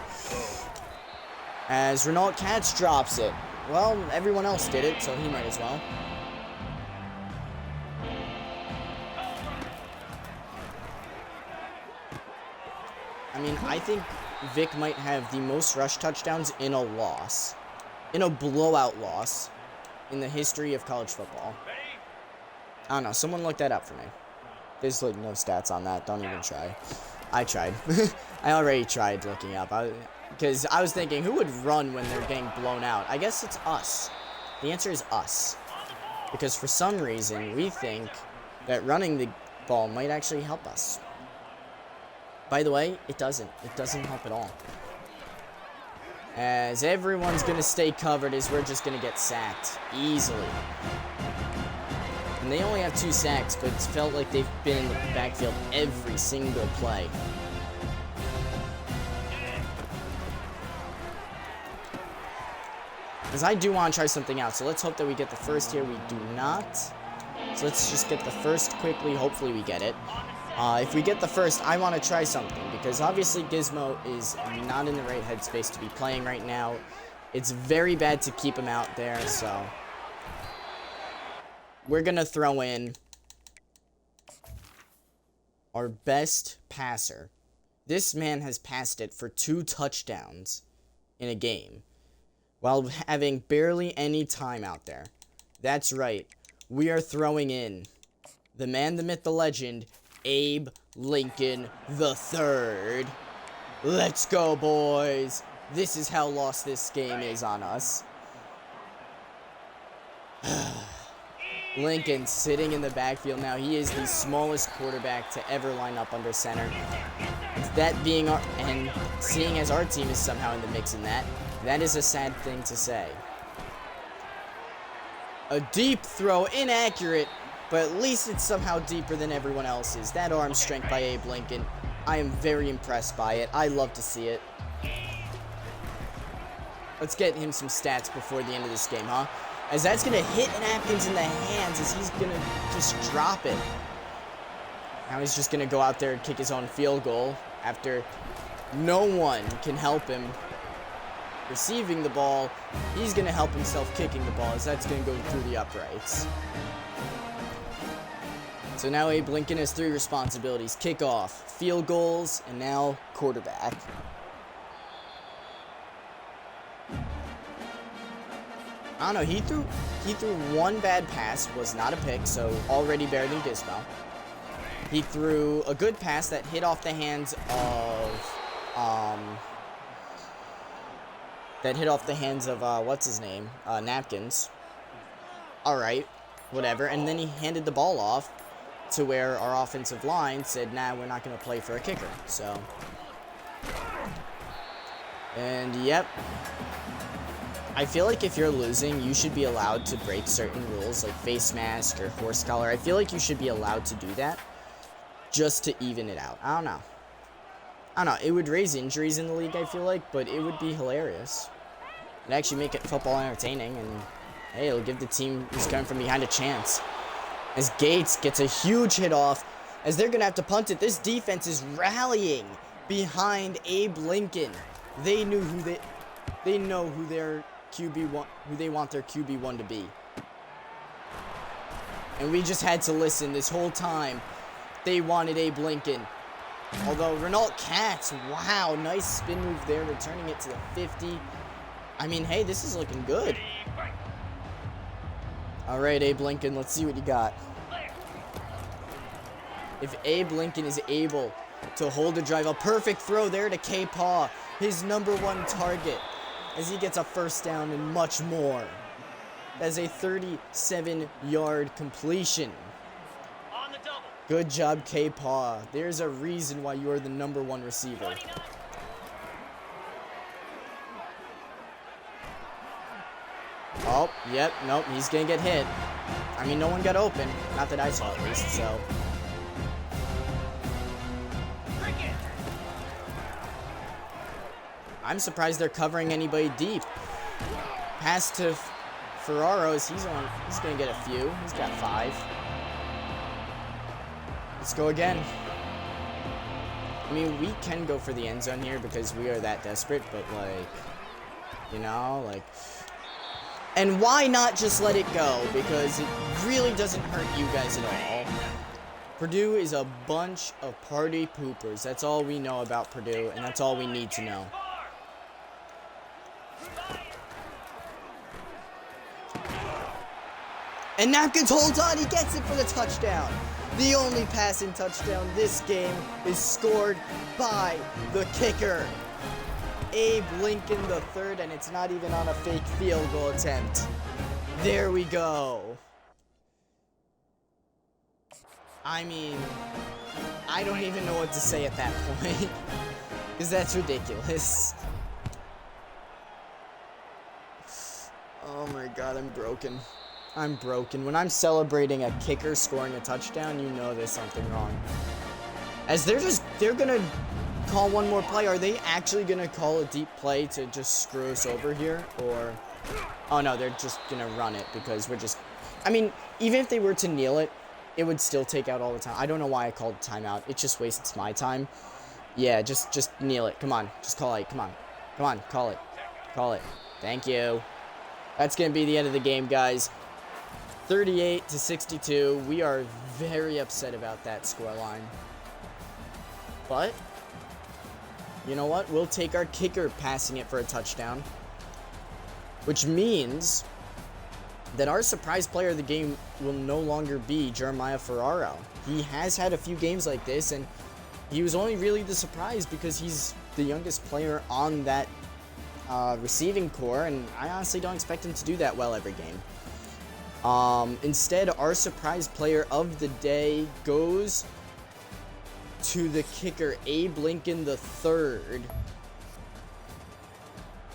As Renault Katz drops it. Well, everyone else did it, so he might as well. I mean, I think Vic might have the most rush touchdowns in a loss. In a blowout loss in the history of college football. I don't know. Someone look that up for me. There's like no stats on that. Don't even try. I tried. I already tried looking up. Because I was thinking, who would run when they're getting blown out? I guess it's us. The answer is us. Because for some reason, we think that running the ball might actually help us. By the way, it doesn't. It doesn't help at all. As everyone's going to stay covered as we're just going to get sacked easily. And they only have 2 sacks, but it's felt like they've been in the backfield every single play. Because I do want to try something out, so let's hope that we get the first here. We do not. So let's just get the first quickly. Hopefully we get it. If we get the first, I want to try something, because obviously Gizmo is not in the right headspace to be playing right now. It's very bad to keep him out there, so we're going to throw in our best passer. This man has passed it for 2 touchdowns in a game while having barely any time out there. That's right. We are throwing in the man, the myth, the legend, Abe Lincoln the third. Let's go, boys. This is how lost this game is on us. Lincoln sitting in the backfield now. He is the smallest quarterback to ever line up under center. That being our, and seeing as our team is somehow in the mix in that, that is a sad thing to say. A deep throw, inaccurate, but at least it's somehow deeper than everyone else's. That arm strength by Abe Lincoln, I am very impressed by it. I love to see it. Let's get him some stats before the end of this game, huh? As that's going to hit and Atkins in the hands as he's going to just drop it. Now he's just going to go out there and kick his own field goal after no one can help him receiving the ball. He's going to help himself kicking the ball as that's going to go through the uprights. So now Abe Lincoln has 3 responsibilities: kickoff, field goals, and now quarterback. I don't know, he threw one bad pass, was not a pick, so already better than Gizmo. He threw a good pass that hit off the hands of, what's his name? Napkins. Alright, whatever. And then he handed the ball off to where our offensive line said, nah, we're not going to play for a kicker. So, and yep. I feel like if you're losing, you should be allowed to break certain rules, like face mask or horse collar. I feel like you should be allowed to do that just to even it out. I don't know. It would raise injuries in the league, I feel like, but it would be hilarious. It'd actually make it football entertaining, and hey, it'll give the team who's coming from behind a chance. As Gates gets a huge hit off, as they're going to have to punt it. This defense is rallying behind Abe Lincoln. They know who their QB1, who they want their QB1 to be. And we just had to listen this whole time. They wanted Abe Lincoln. Although Renault Katz, wow, nice spin move there, returning it to the 50. I mean, hey, this is looking good. All right, Abe Lincoln, let's see what you got. If Abe Lincoln is able to hold a drive, a perfect throw there to K-Paw, his #1 target, as he gets a first down and much more. That's a 37-yard completion. On the double. Good job, K-Paw. There's a reason why you are the #1 receiver. 29. Oh, yep, nope, he's gonna get hit. I mean, no one got open. Not that I saw, at least, so. Cricket. I'm surprised they're covering anybody deep. Pass to Ferraros, he's gonna get a few. He's got 5. Let's go again. I mean, we can go for the end zone here because we are that desperate, but like, you know, like. And why not just let it go? Because it really doesn't hurt you guys at all. Purdue is a bunch of party poopers. That's all we know about Purdue, and that's all we need to know. And Napkins holds on. He gets it for the touchdown. The only passing touchdown this game is scored by the kicker, Abe Lincoln III, and it's not even on a fake field goal attempt. There we go. I mean, I don't even know what to say at that point, because that's ridiculous. Oh my god, I'm broken. I'm broken. When I'm celebrating a kicker scoring a touchdown, you know there's something wrong. As they're gonna call one more play. Are they actually gonna call a deep play to just screw us over here? Or, oh no, they're just gonna run it because we're just, I mean, even if they were to kneel it, it would still take out all the time. I don't know why I called timeout. It just wastes my time. Yeah, just kneel it. Come on, just call it. Come on, call it. Call it. Thank you. That's gonna be the end of the game, guys. 38-62. We are very upset about that scoreline. But you know what? We'll take our kicker passing it for a touchdown. Which means that our surprise player of the game will no longer be Jeremiah Ferraro. He has had a few games like this, and he was only really the surprise because he's the youngest player on that receiving core, and I honestly don't expect him to do that well every game. Instead, our surprise player of the day goes to the kicker, Abe Lincoln III,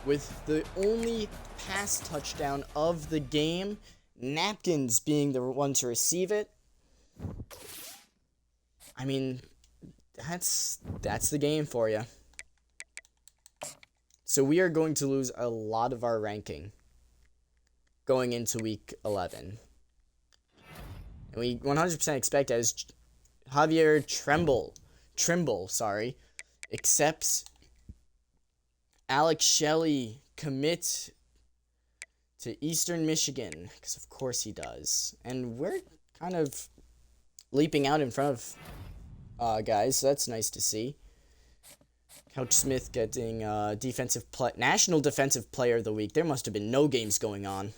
with the only pass touchdown of the game, Napkins being the one to receive it. I mean, that's the game for you. So we are going to lose a lot of our ranking going into week 11. And we 100% expect as Javier Trimble, accepts Alex Shelley commit to Eastern Michigan, because of course he does. And we're kind of leaping out in front of guys, so that's nice to see. Couch Smith getting National Defensive Player of the Week. There must have been no games going on.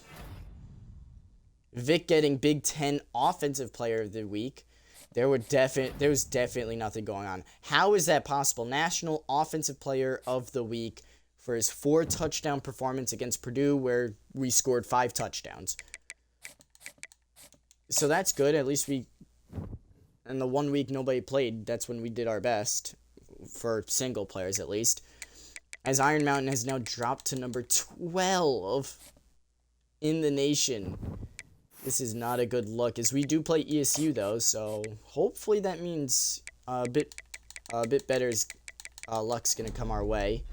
Vic getting Big Ten Offensive Player of the Week. There was definitely nothing going on. How is that possible? National Offensive Player of the Week for his 4-touchdown performance against Purdue, where we scored 5 touchdowns. So that's good. At least in the 1 week nobody played, that's when we did our best. For single players, at least. As Iron Mountain has now dropped to number 12 in the nation. This is not a good look, as we do play ESU, though, so hopefully that means a bit better luck's going to come our way.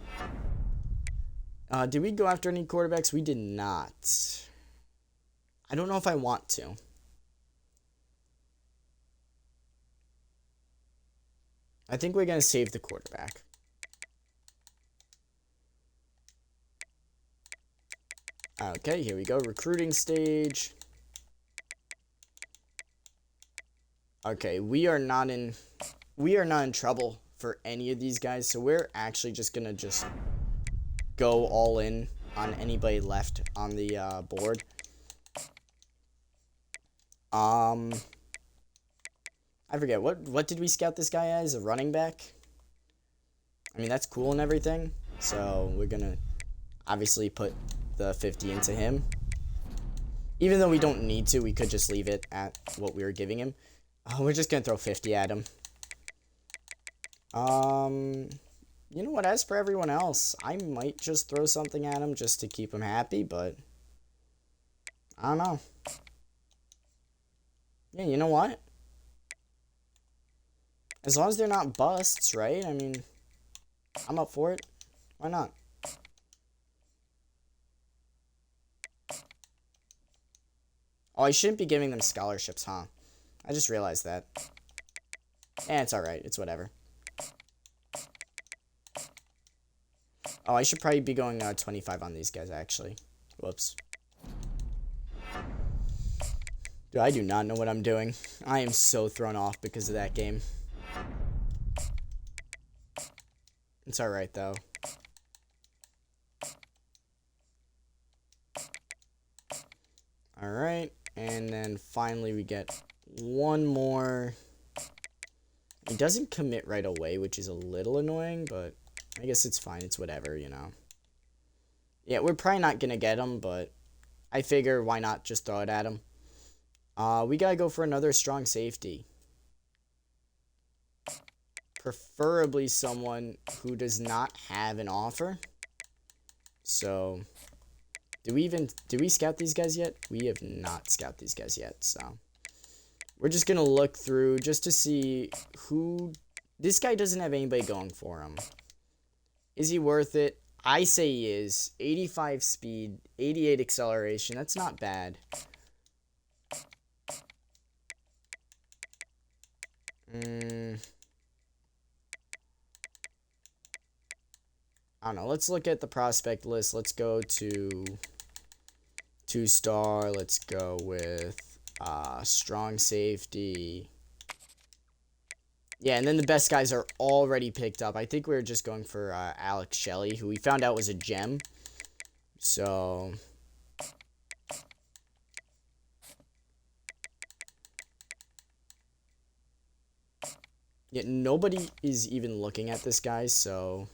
Did we go after any quarterbacks? We did not. I don't know if I want to. I think we're going to save the quarterback. Okay, here we go. Recruiting stage. Okay, we are not in trouble for any of these guys, so we're actually just going to go all in on anybody left on the board. I forget, what did we scout this guy as? A running back? I mean, that's cool and everything. So we're going to obviously put the 50 into him. Even though we don't need to, we could just leave it at what we were giving him. We're just going to throw 50 at him. You know what? As for everyone else, I might just throw something at him just to keep him happy, but I don't know. Yeah, you know what? As long as they're not busts, right? I mean, I'm up for it. Why not? Oh, I shouldn't be giving them scholarships, huh? I just realized that. It's alright. It's whatever. Oh, I should probably be going 25 on these guys, actually. Whoops. Dude, I do not know what I'm doing. I am so thrown off because of that game. It's alright, though. Alright, and then finally we get one more. He doesn't commit right away, which is a little annoying, but I guess it's fine. It's whatever, you know. Yeah, we're probably not going to get him, but I figure why not just throw it at him. We got to go for another strong safety. Preferably someone who does not have an offer. So, did we scout these guys yet? We have not scouted these guys yet, so. We're just going to look through just to see who. This guy doesn't have anybody going for him. Is he worth it? I say he is. 85 speed, 88 acceleration. That's not bad. I don't know. Let's look at the prospect list. Let's go to 2-star. Let's go with strong safety. Yeah, and then the best guys are already picked up. I think we were just going for Alex Shelley, who we found out was a gem. So, Yet nobody is even looking at this guy, so...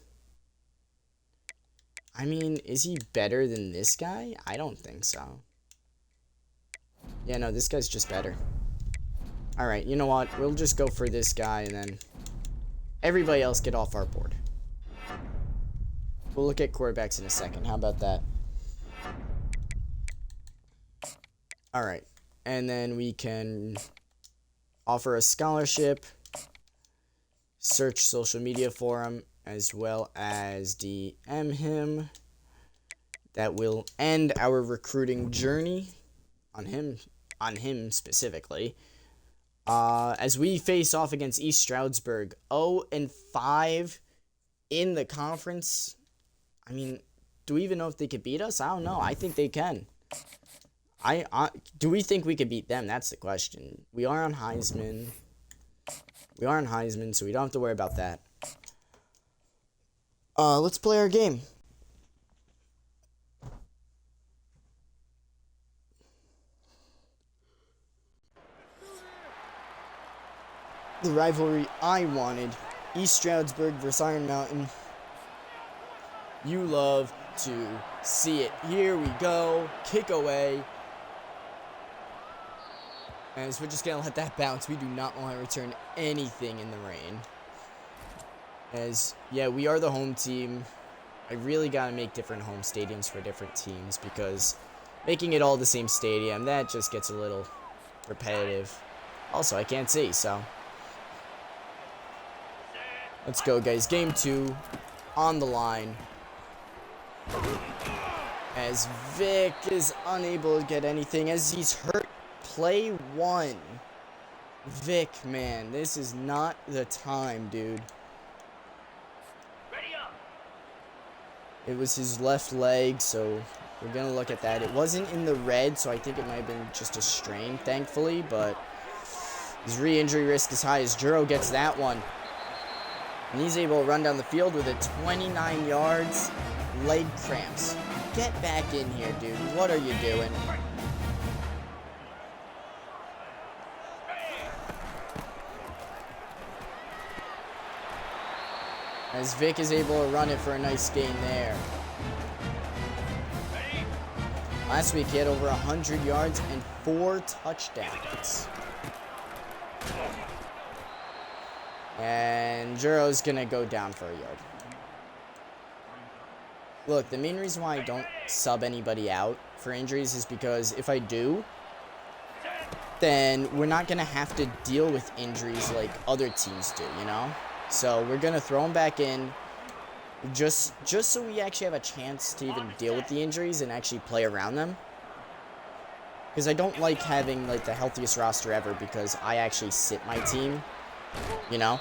I mean, is he better than this guy? I don't think so. Yeah, no, this guy's just better. Alright, you know what? We'll just go for this guy, and then everybody else get off our board. We'll look at quarterbacks in a second. How about that? Alright. And then we can offer a scholarship, search social media for him, as well as DM him. That will end our recruiting journey on him specifically. As we face off against East Stroudsburg, 0-5 in the conference. I mean, do we even know if they could beat us? I don't know. I think they can. Do we think we could beat them? That's the question. We are on Heisman. So we don't have to worry about that. Let's play our game. The rivalry I wanted. East Stroudsburg versus Iron Mountain. You love to see it. Here we go. Kick away. As we're just going to let that bounce. We do not want to return anything in the rain. As, yeah, we are the home team. I really got to make different home stadiums for different teams, because making it all the same stadium, that just gets a little repetitive. Also, I can't see, so... Let's go, guys. Game 2 on the line. As Vic is unable to get anything as he's hurt. Play 1. Vic, man, this is not the time, dude. Ready up. It was his left leg, so we're going to look at that. It wasn't in the red, so I think it might have been just a strain, thankfully, but his re-injury risk is high as Juro gets that one. And he's able to run down the field with it 29 yards, leg cramps. Get back in here, dude. What are you doing? As Vic is able to run it for a nice gain there. Last week he had over 100 yards and 4 touchdowns. And Juro's gonna go down for a yard. Look, the main reason why I don't sub anybody out for injuries is because if I do, then we're not gonna have to deal with injuries like other teams do, you know? So we're gonna throw them back in just so we actually have a chance to even deal with the injuries and actually play around them. Because I don't like having like the healthiest roster ever, because I actually sit my team, you know?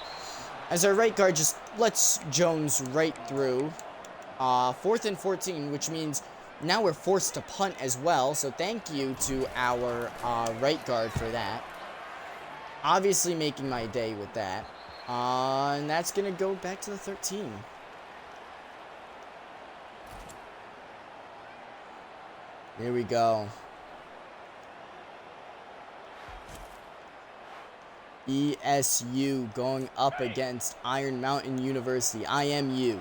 As our right guard just lets Jones right through. 4th and 14, which means now we're forced to punt as well. So thank you to our right guard for that. Obviously making my day with that. And that's going to go back to the 13. Here we go. ESU going up against Iron Mountain University, IMU.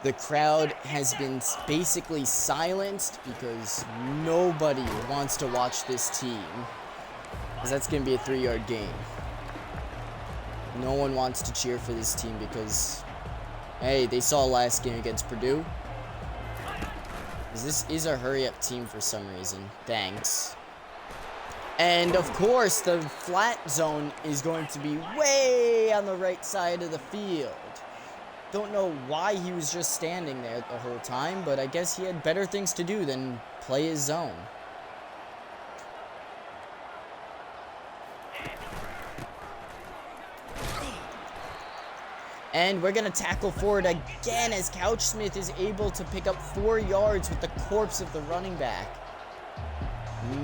The crowd has been basically silenced because nobody wants to watch this team. Because that's going to be a 3-yard gain. No one wants to cheer for this team because, hey, they saw last game against Purdue. This is a hurry-up team for some reason. Thanks. And, of course, the flat zone is going to be way on the right side of the field. Don't know why he was just standing there the whole time, but I guess he had better things to do than play his zone. And we're going to tackle forward again as Couchsmith is able to pick up 4 yards with the corpse of the running back.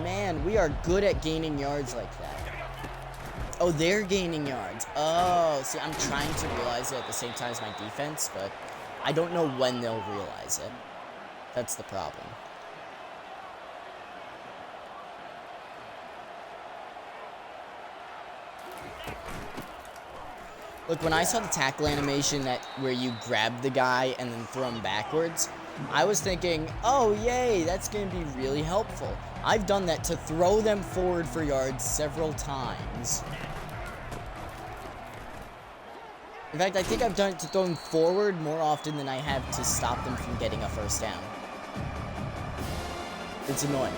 Man, we are good at gaining yards like that. Oh, they're gaining yards. Oh, see, I'm trying to realize it at the same time as my defense, but I don't know when they'll realize it. That's the problem. Look, when I saw the tackle animation that where you grab the guy and then throw him backwards, I was thinking, oh yay, that's going to be really helpful. I've done that to throw them forward for yards several times. In fact, I think I've done it to throw them forward more often than I have to stop them from getting a first down. It's annoying.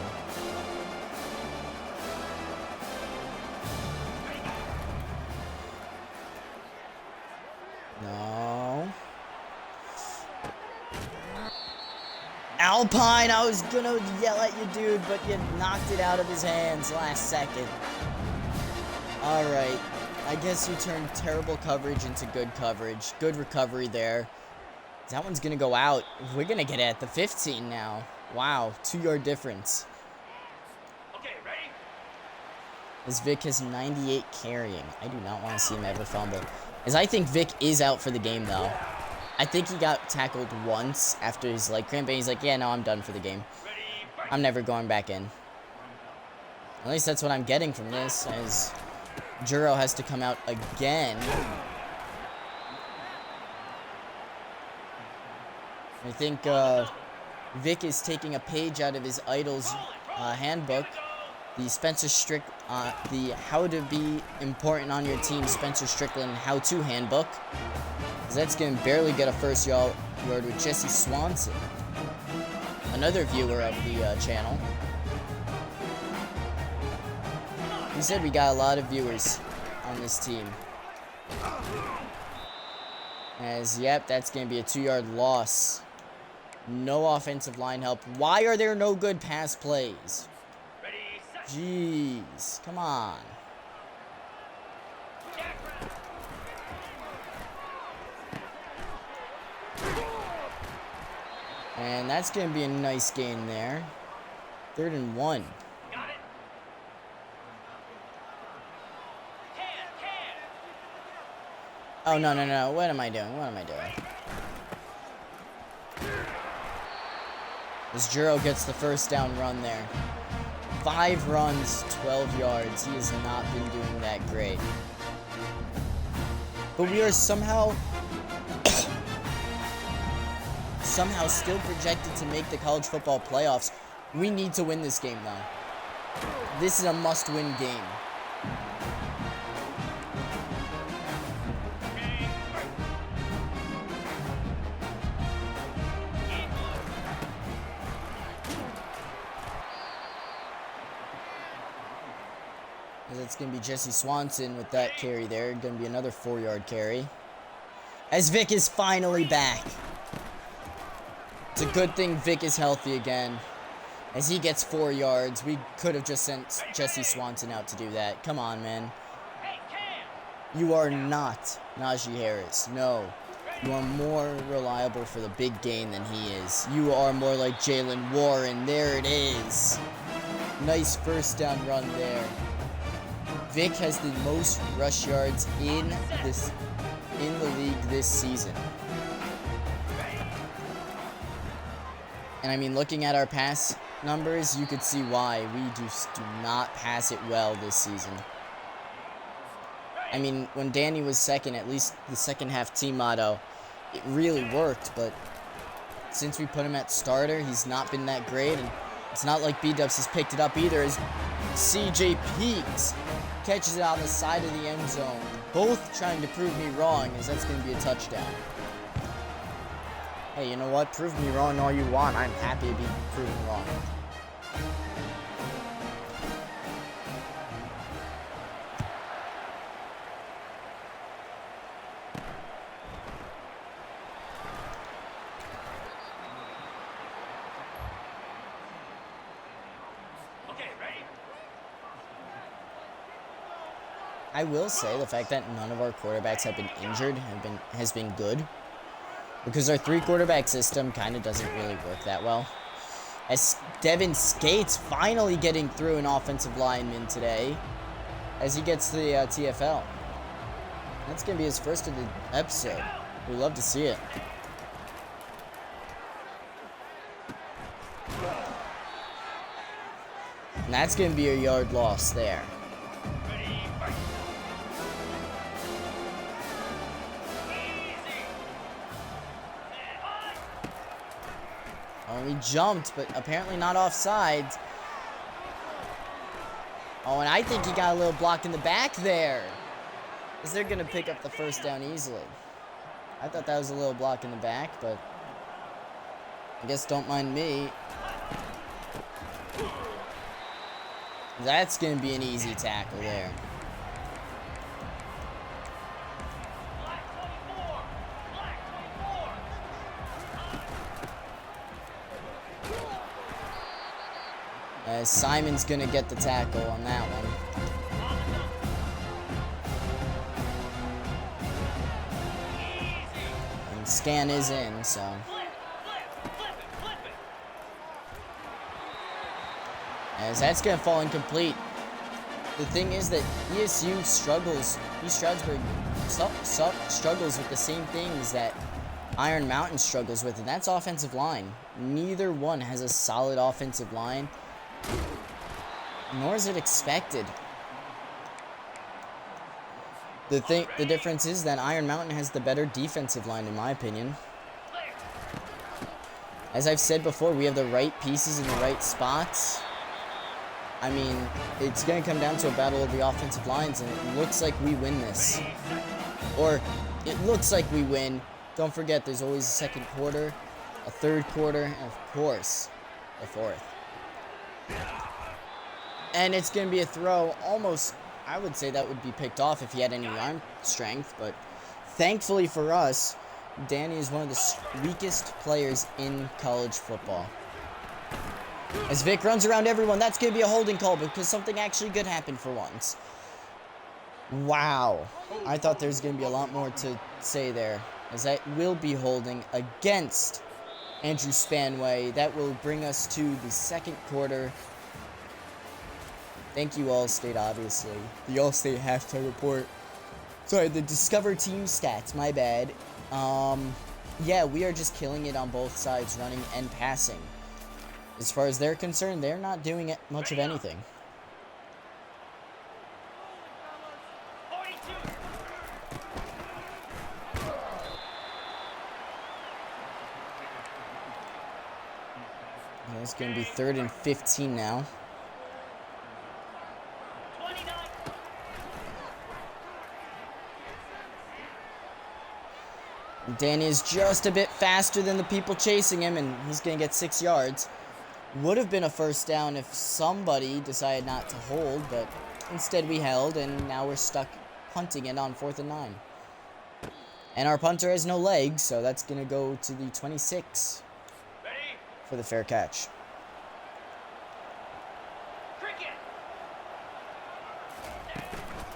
No. Alpine, I was gonna yell at you, dude, but you knocked it out of his hands last second. Alright. I guess you turned terrible coverage into good coverage. Good recovery there. That one's gonna go out. We're gonna get it at the 15 now. Wow, 2-yard difference. Okay, ready? As Vic has 98 carrying. I do not want to see him ever fumble. As I think Vic is out for the game, though. I think he got tackled once after his leg cramp, and he's like, yeah, no, I'm done for the game. I'm never going back in. At least that's what I'm getting from this, as Juro has to come out again. I think Vic is taking a page out of his idol's handbook, the Spencer the How to Be Important on Your Team Spencer Strickland How-To Handbook. That's gonna barely get a first yard with Jesse Swanson, another viewer of the channel. He said we got a lot of viewers on this team. As, yep, that's gonna be a 2-yard loss. No offensive line help. Why are there no good pass plays? Jeez, come on. And that's going to be a nice gain there. 3rd and 1. Got it. Oh, no, no, no. What am I doing? What am I doing? As Juro gets the first down run there. 5 runs, 12 yards. He has not been doing that great. But we are somehow still projected to make the college football playoffs. We need to win this game, though. This is a must-win game. It's going to be Jesse Swanson with that carry there. Going to be another 4-yard carry. As Vic is finally back. It's a good thing Vic is healthy again. As he gets 4 yards. We could have just sent Jesse Swanson out to do that. Come on, man. You are not Najee Harris. No. You are more reliable for the big gain than he is. You are more like Jalen Warren. There it is. Nice first down run there. Vic has the most rush yards in the league this season. And I mean, looking at our pass numbers, you could see why we just do not pass it well this season. I mean, when Danny was second, at least the second half team motto, it really worked, but since we put him at starter, he's not been that great, and it's not like B-Dubs has picked it up either, as CJ Peaks catches it on the side of the end zone. Both trying to prove me wrong, as that's going to be a touchdown. Hey, you know what? Prove me wrong all you want. I'm happy to be proven wrong. Okay, ready? I will say the fact that none of our quarterbacks have been injured has been good. Because our 3-quarterback system kind of doesn't really work that well. As Devin Skates finally getting through an offensive lineman today. As he gets the TFL. That's going to be his first of the episode. We love to see it. And that's going to be a yard loss there. Oh, he jumped, but apparently not offside. Oh, and I think he got a little block in the back there. Because they're going to pick up the first down easily. I thought that was a little block in the back, but I guess don't mind me. That's going to be an easy tackle there. Simon's going to get the tackle on that one. And scan is in, so. As that's going to fall incomplete. The thing is that ESU struggles. East Stroudsburg struggles with the same things that Iron Mountain struggles with, and that's offensive line. Neither one has a solid offensive line, nor is it expected. The difference is that Iron Mountain has the better defensive line, in my opinion. As I've said before, we have the right pieces in the right spots. I mean, it's going to come down to a battle of the offensive lines, and it looks like we win this. Or, it looks like we win. Don't forget, there's always a second quarter, a third quarter, and of course, a fourth. And it's going to be a throw. Almost, I would say that would be picked off if he had any arm strength, but thankfully for us, Danny is one of the weakest players in college football. As Vic runs around everyone, that's going to be a holding call because something actually good happened for once. Wow. I thought there was going to be a lot more to say there, as that will be holding against Andrew Spanway. That will bring us to the second quarter. Thank you, All-State, obviously. The All-State halftime report. Sorry, the Discover Team stats, my bad. Yeah, we are just killing it on both sides, running and passing. As far as they're concerned, they're not doing much of anything. Yeah, it's going to be 3rd and 15 now. Danny is just a bit faster than the people chasing him, and he's going to get 6 yards. Would have been a first down if somebody decided not to hold, but instead we held, and now we're stuck punting it on 4th and 9. And our punter has no legs, so that's going to go to the 26 for the fair catch.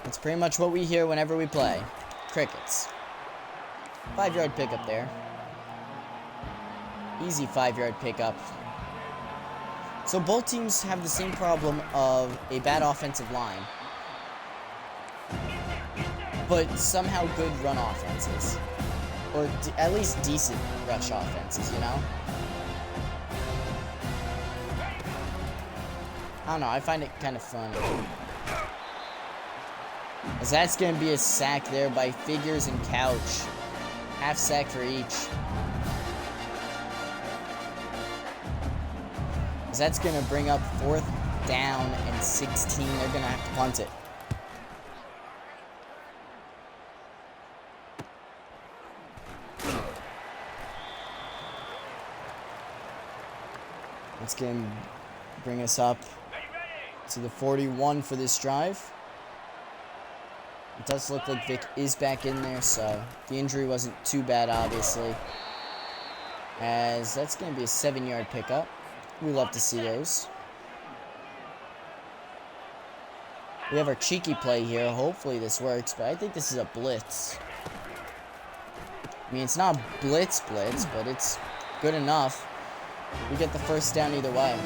That's pretty much what we hear whenever we play. Crickets. 5-yard pickup there. Easy 5-yard pickup. So both teams have the same problem of a bad offensive line, but somehow good run offenses. Or at least decent rush offenses, you know? I don't know, I find it kind of fun. As that's going to be a sack there by Figures and Couch. Half sack for each. As that's going to bring up 4th down and 16. They're going to have to punt it. It's going to bring us up to the 41 for this drive. It does look like Vic is back in there, so the injury wasn't too bad, obviously. As that's going to be a 7-yard pickup. We love to see those. We have our cheeky play here. Hopefully this works, but I think this is a blitz. I mean, it's not blitz, but it's good enough. We get the first down either way.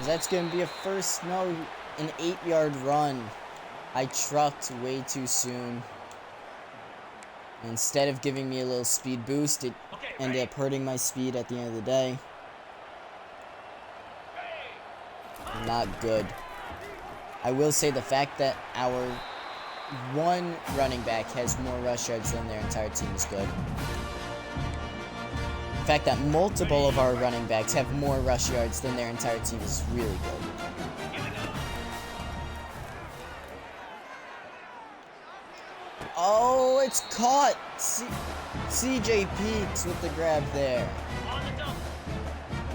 That's going to be an 8-yard run. I trucked way too soon. Instead of giving me a little speed boost, it ended up hurting my speed at the end of the day. Not good. I will say the fact that our one running back has more rush yards than their entire team is good. The fact that multiple of our running backs have more rush yards than their entire team is really good. Oh, it's caught! CJ Peaks with the grab there.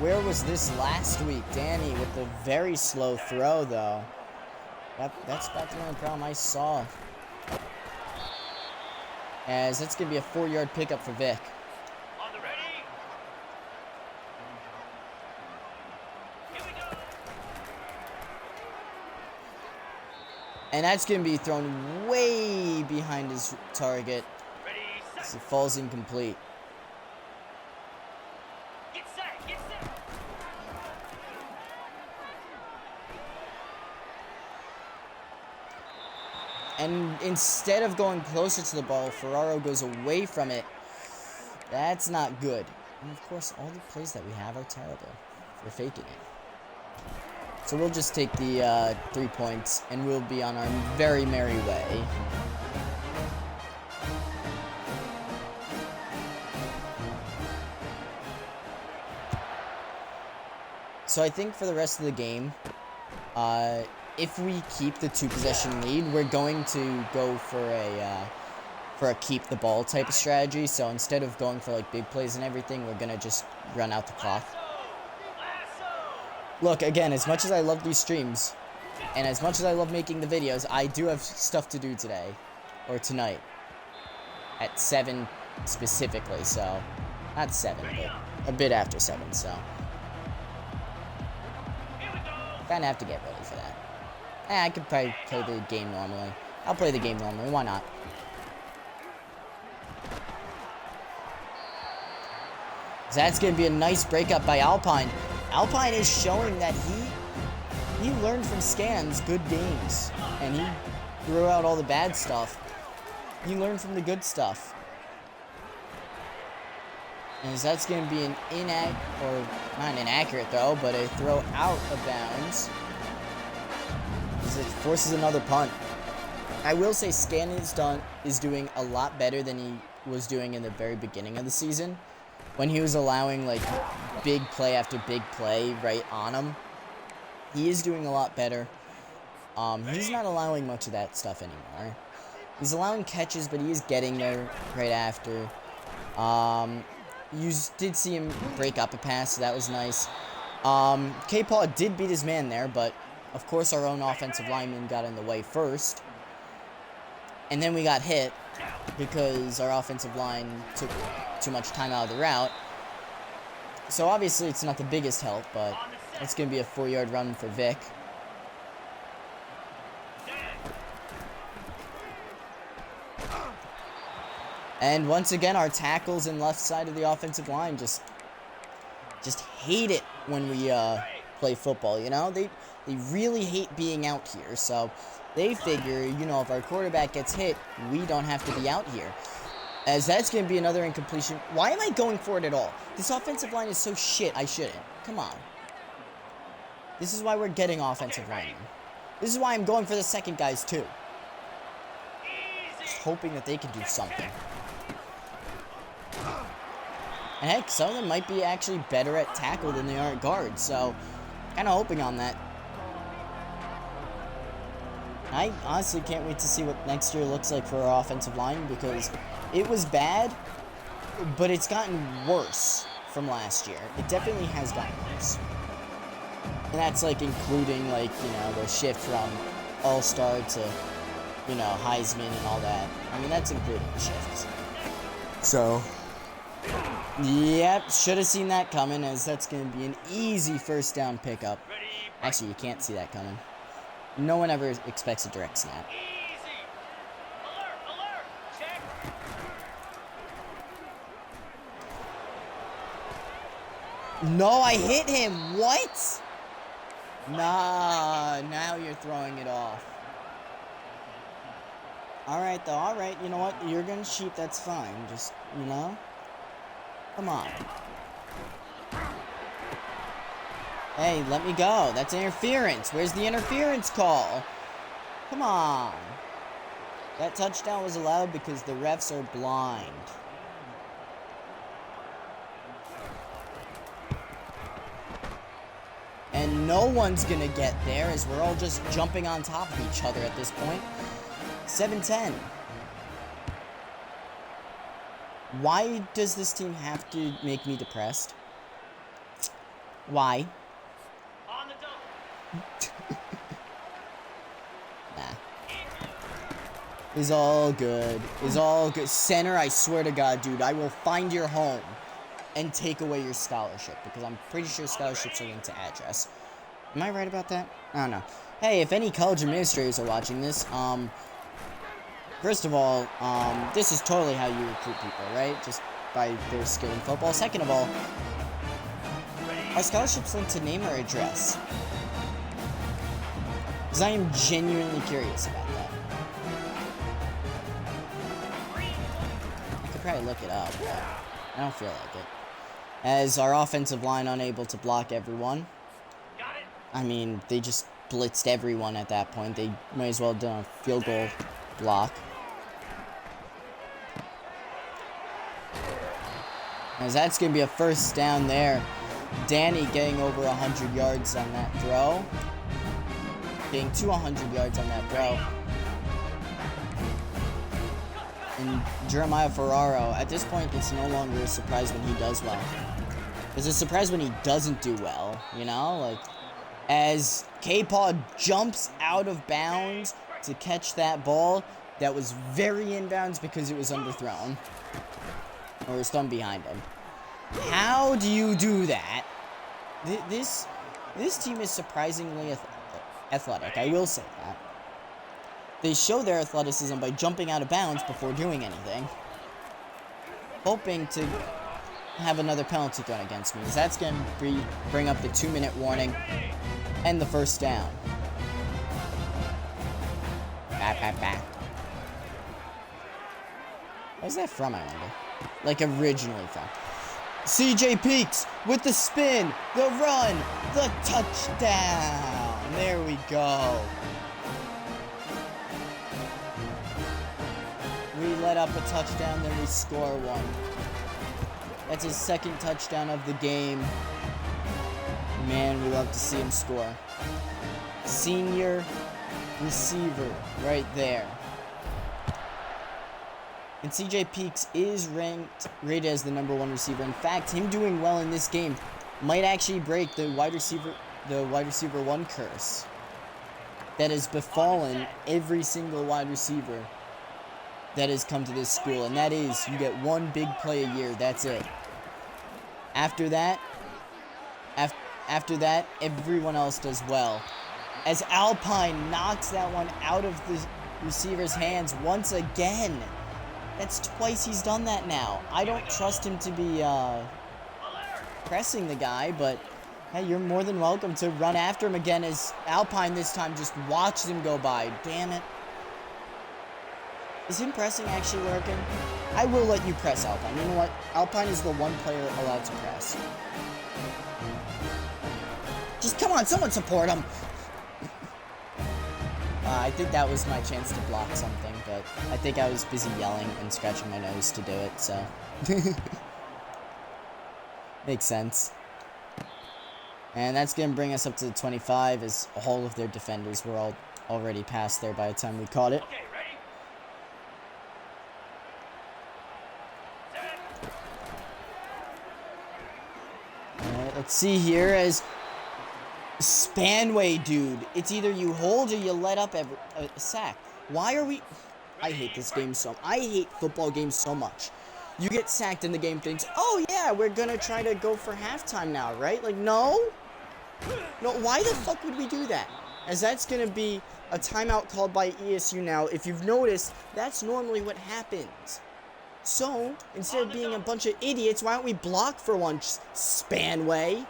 Where was this last week? Danny with the very slow throw, though. That's about the only problem I saw. As that's going to be a 4-yard pickup for Vic. On the ready. Here we go. And that's going to be thrown way behind his target. Ready, As set. it falls incomplete. Get set, get set. And instead of going closer to the ball, Ferraro goes away from it. That's not good. And of course, all the plays that we have are terrible. We're faking it. So we'll just take the 3 points, and we'll be on our very merry way. So I think for the rest of the game, if we keep the 2-possession lead, we're going to go for a keep the ball type of strategy. So instead of going for like big plays and everything, we're gonna just run out the clock. Look, again, as much as I love these streams, and as much as I love making the videos, I do have stuff to do today, or tonight, at 7 specifically. So not 7, but a bit after 7. So kind of have to get ready for that. I could probably play the game normally. I'll play the game normally. Why not? So that's going to be a nice breakup by Alpine. Alpine is showing that he learned from Scan's good games, and he threw out all the bad stuff. He learned from the good stuff. And so that's going to be an not an inaccurate throw, but a throw out of bounds. As it forces another punt. I will say Scan is doing a lot better than he was doing in the very beginning of the season, when he was allowing like big play after big play right on him. He is doing a lot better. He's not allowing much of that stuff anymore. He's allowing catches, but he is getting there right after. You did see him break up a pass, so that was nice. K-Paw did beat his man there, but of course our own offensive lineman got in the way first. And then we got hit because our offensive line took too much time out of the route. So obviously it's not the biggest help, but it's going to be a 4-yard run for Vic. And once again, our tackles and left side of the offensive line just hate it when we play football, you know? They really hate being out here, so they figure, you know, if our quarterback gets hit, we don't have to be out here. As that's going to be another incompletion. Why am I going for it at all? This offensive line is so shit, I shouldn't. Come on. This is why we're getting offensive linemen. This is why I'm going for the second guys, too. Just hoping that they can do something. And heck, some of them might be actually better at tackle than they are at guard, so kind of hoping on that. I honestly can't wait to see what next year looks like for our offensive line, because it was bad, but it's gotten worse from last year. It definitely has gotten worse. And that's like including like, you know, the shift from All-Star to, you know, Heisman and all that. I mean, that's including the shifts. So, yep, should have seen that coming, as that's going to be an easy first down pickup. Actually, you can't see that coming. No one ever expects a direct snap. Easy. Alert, alert. Check. No, I hit him. What? Nah, now you're throwing it off. Alright, though. Alright, you know what? You're going to shoot. That's fine. Just, you know? Come on. Hey, let me go. That's interference. Where's the interference call? Come on. That touchdown was allowed because the refs are blind. And no one's gonna get there as we're all just jumping on top of each other at this point. 7-10. Why does this team have to make me depressed? Why? On the double. Nah. Is all good. Is all good. Center, I swear to God, dude, I will find your home and take away your scholarship because I'm pretty sure scholarships are linked to address. Am I right about that? I don't know. Hey, if any college administrators are watching this, first of all, this is totally how you recruit people, right? Just by their skill in football. Second of all, are scholarships linked to name or address? Because I am genuinely curious about that. I could probably look it up, but I don't feel like it. As our offensive line unable to block everyone. Got it. I mean, they just blitzed everyone at that point. They might as well have done a field goal block. As that's going to be a first down there. Danny getting over 100 yards on that throw. Getting to 100 yards on that throw. And Jeremiah Ferraro, at this point, it's no longer a surprise when he does well. It's a surprise when he doesn't do well, you know? Like, as K-Paw jumps out of bounds to catch that ball that was very inbounds because it was underthrown. Or was thrown behind him. How do you do that? This team is surprisingly athletic, I will say that. They show their athleticism by jumping out of bounds before doing anything. Hoping to have another penalty thrown against me. That's going to bring up the 2-minute warning and the first down. Where's that from, I wonder? Like, originally from. CJ Peaks with the spin, the run, the touchdown. There we go. We let up a touchdown, then we score one. That's his second touchdown of the game. Man, we love to see him score. Senior receiver right there. And CJ Peaks is rated as the #1 receiver. In fact, him doing well in this game might actually break the wide receiver 1 curse that has befallen every single wide receiver that has come to this school, and that is you get one big play a year. That's it. After that, everyone else does well. As Alpine knocks that one out of the receiver's hands once again. That's twice he's done that now. I don't trust him to be pressing the guy, but hey, you're more than welcome to run after him again as Alpine this time just watched him go by. Damn it. Is him pressing actually working? I will let you press Alpine. You know what? Alpine is the one player allowed to press. Just come on, someone support him. I think that was my chance to block something, but I think I was busy yelling and scratching my nose to do it, so. Makes sense. And that's going to bring us up to the 25 as all of their defenders were all already past there by the time we caught it. Okay, ready? Alright, let's see here as Spanway, dude. It's either you hold or you let up a sack. Why are we... I hate this game so... I hate football games so much. You get sacked and the game thinks, oh yeah, we're gonna try to go for halftime now, right? Like, no? No, why the fuck would we do that? As that's gonna be a timeout called by ESU now. If you've noticed, that's normally what happens. So, instead of being a bunch of idiots, why don't we block for once, Spanway?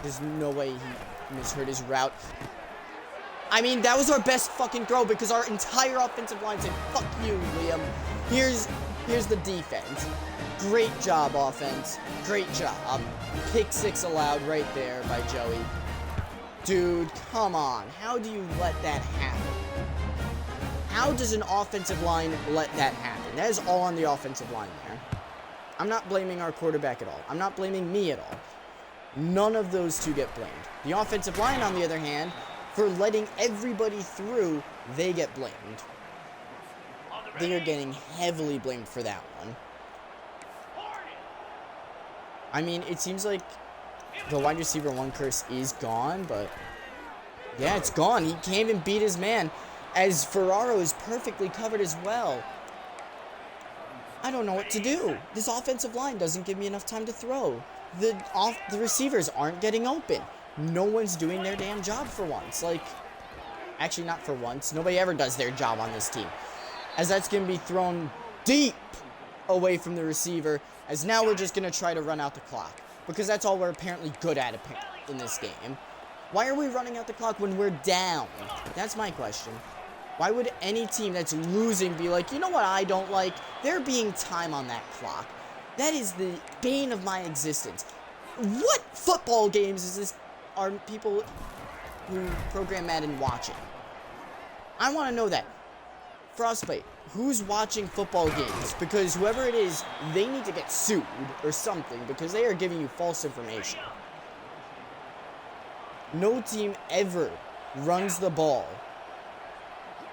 There's no way he misheard his route. I mean, that was our best fucking throw because our entire offensive line said, fuck you, Liam. Here's the defense. Great job, offense. Great job. Pick 6 allowed right there by Joey. Dude, come on. How do you let that happen? How does an offensive line let that happen? That is all on the offensive line there. I'm not blaming our quarterback at all. I'm not blaming me at all. None of those two get blamed. The offensive line, on the other hand, for letting everybody through, they get blamed. They are getting heavily blamed for that one. I mean, it seems like the wide receiver 1 curse is gone, but yeah, it's gone. He can't even beat his man, as Ferraro is perfectly covered as well. I don't know what to do. This offensive line doesn't give me enough time to throw. The receivers aren't getting open. No one's doing their damn job for once. Like, actually not for once. Nobody ever does their job on this team. As that's going to be thrown deep away from the receiver. As now we're just going to try to run out the clock. Because that's all we're apparently good at in this game. Why are we running out the clock when we're down? That's my question. Why would any team that's losing be like, you know what I don't like? There being time on that clock. That is the bane of my existence. What football games are people who program Madden watching? I want to know that. Frostbite, who's watching football games? Because whoever it is, they need to get sued or something because they are giving you false information. No team ever runs the ball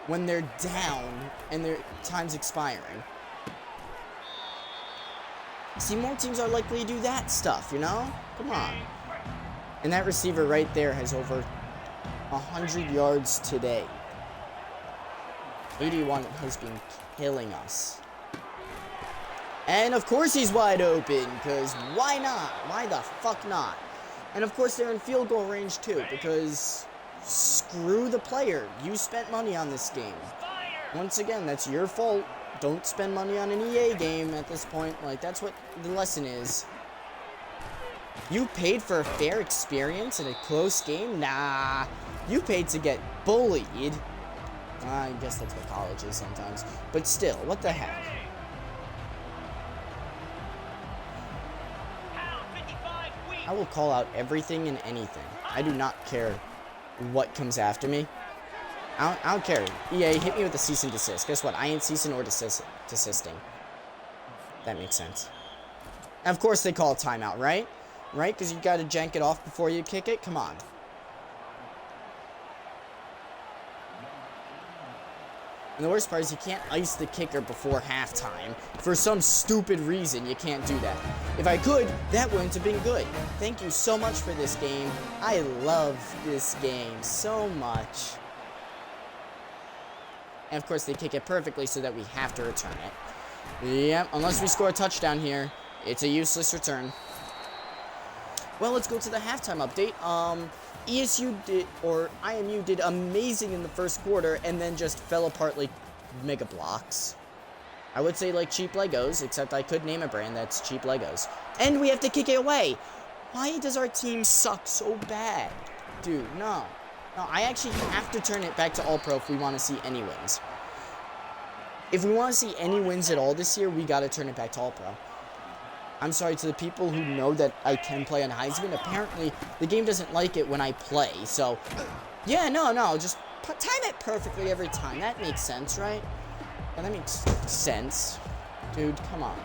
when they're down and their time's expiring. See, more teams are likely to do that stuff, you know? Come on. And that receiver right there has over 100 yards today. 81 has been killing us. And of course he's wide open, because why not? Why the fuck not? And of course they're in field goal range too, because screw the player. You spent money on this game. Once again, that's your fault. Don't spend money on an EA game at this point. Like, that's what the lesson is. You paid for a fair experience in a close game? Nah. You paid to get bullied. I guess that's what college is sometimes. But still, what the heck? I will call out everything and anything. I do not care what comes after me. I don't care. EA, hit me with a cease and desist. Guess what? I ain't ceasing or desisting. That makes sense. And of course they call a timeout, right? Right? Because you got to jank it off before you kick it? Come on. And the worst part is you can't ice the kicker before halftime. For some stupid reason, you can't do that. If I could, that wouldn't have been good. Thank you so much for this game. I love this game so much. And of course, they kick it perfectly so that we have to return it. Yep, unless we score a touchdown here, it's a useless return. Well, let's go to the halftime update. IMU did amazing in the first quarter and then just fell apart like Mega Blocks. I would say like cheap Legos, except I could name a brand that's cheap Legos. And we have to kick it away. Why does our team suck so bad? Dude, no. No, I actually have to turn it back to All-Pro if we want to see any wins. If we want to see any wins at all this year, we got to turn it back to All-Pro. I'm sorry to the people who know that I can play on Heisman. Apparently, the game doesn't like it when I play. So, yeah, no, just time it perfectly every time. That makes sense, right? Yeah, that makes sense. Dude, come on.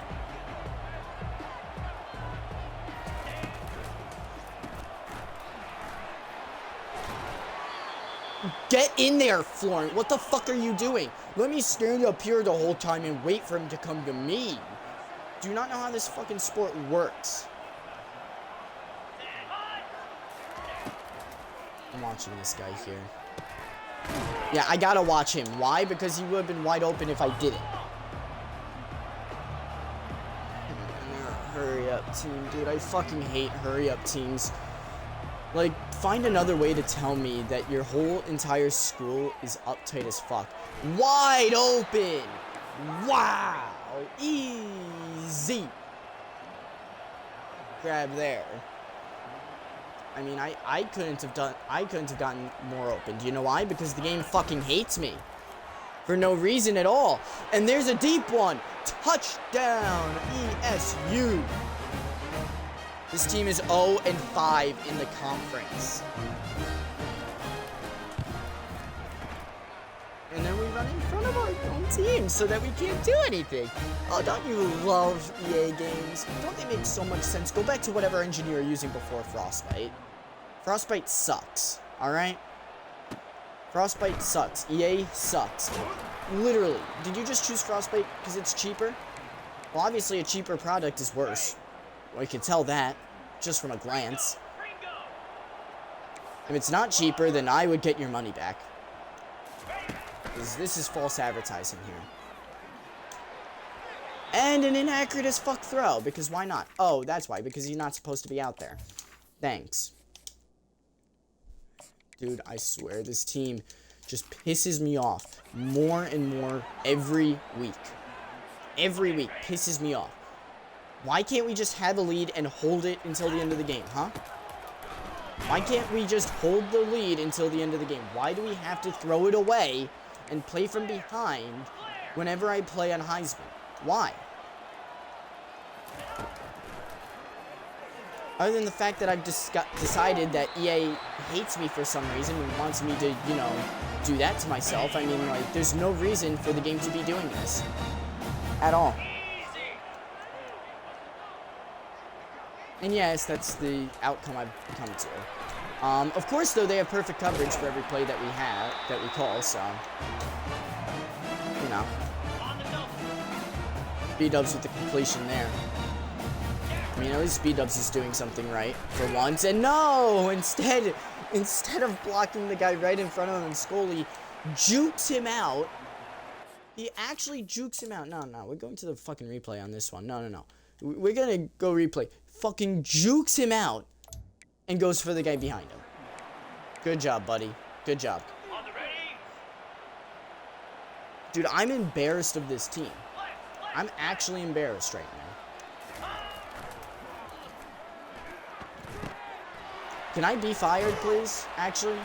Get in there, Florent. What the fuck are you doing? Let me stand up here the whole time and wait for him to come to me. Do you not know how this fucking sport works? I'm watching this guy here. Yeah, I gotta watch him. Why? Because he would have been wide open if I didn't. Hurry up team, dude. I fucking hate hurry up teams. Like, find another way to tell me that your whole entire school is uptight as fuck. Wide open! Wow! Easy! Grab there. I mean, I couldn't have gotten more open. Do you know why? Because the game fucking hates me. For no reason at all. And there's a deep one! Touchdown! ESU! This team is 0-5 in the conference. And then we run in front of have our own team so that we can't do anything. Oh, don't you love EA games? Don't they make so much sense? Go back to whatever engine you were using before Frostbite. Frostbite sucks, alright? Frostbite sucks. EA sucks. Literally. Did you just choose Frostbite because it's cheaper? Well, obviously a cheaper product is worse. Well, you can tell that just from a glance. If it's not cheaper, then I would get your money back. Because this is false advertising here. And an inaccurate as fuck throw, because why not? Oh, that's why, because he's not supposed to be out there. Thanks. Dude, I swear, this team just pisses me off more and more every week. Every week pisses me off. Why can't we just have a lead and hold it until the end of the game, huh? Why can't we just hold the lead until the end of the game? Why do we have to throw it away and play from behind whenever I play on Heisman? Why? Other than the fact that I've just decided that EA hates me for some reason and wants me to, you know, do that to myself. I mean, like, there's no reason for the game to be doing this. At all. And yes, that's the outcome I've come to. Of course, though, they have perfect coverage for every play that we call, so, you know. B-dubs with the completion there. I mean, at least B-dubs is doing something right for once. And no! Instead of blocking the guy right in front of him, and Scully jukes him out. He actually jukes him out. No, we're going to the fucking replay on this one. No. We're gonna go replay. Fucking jukes him out and goes for the guy behind him. Good job, buddy. Good job. Dude, I'm embarrassed of this team. I'm actually embarrassed right now. Can I be fired, please? Actually,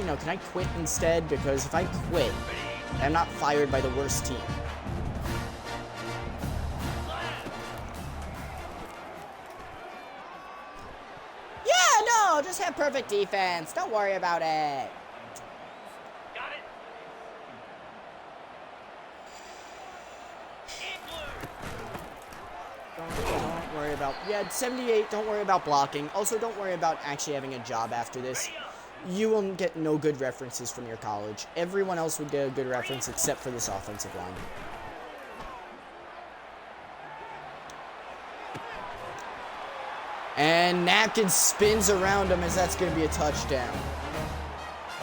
no. Can I quit instead? Because if I quit, I'm not fired by the worst team. Just have perfect defense. Don't worry about it. Got it. Don't worry about... Yeah, 78, don't worry about blocking. Also, don't worry about actually having a job after this. You will get no good references from your college. Everyone else would get a good reference except for this offensive line. And Napkin spins around him as that's going to be a touchdown.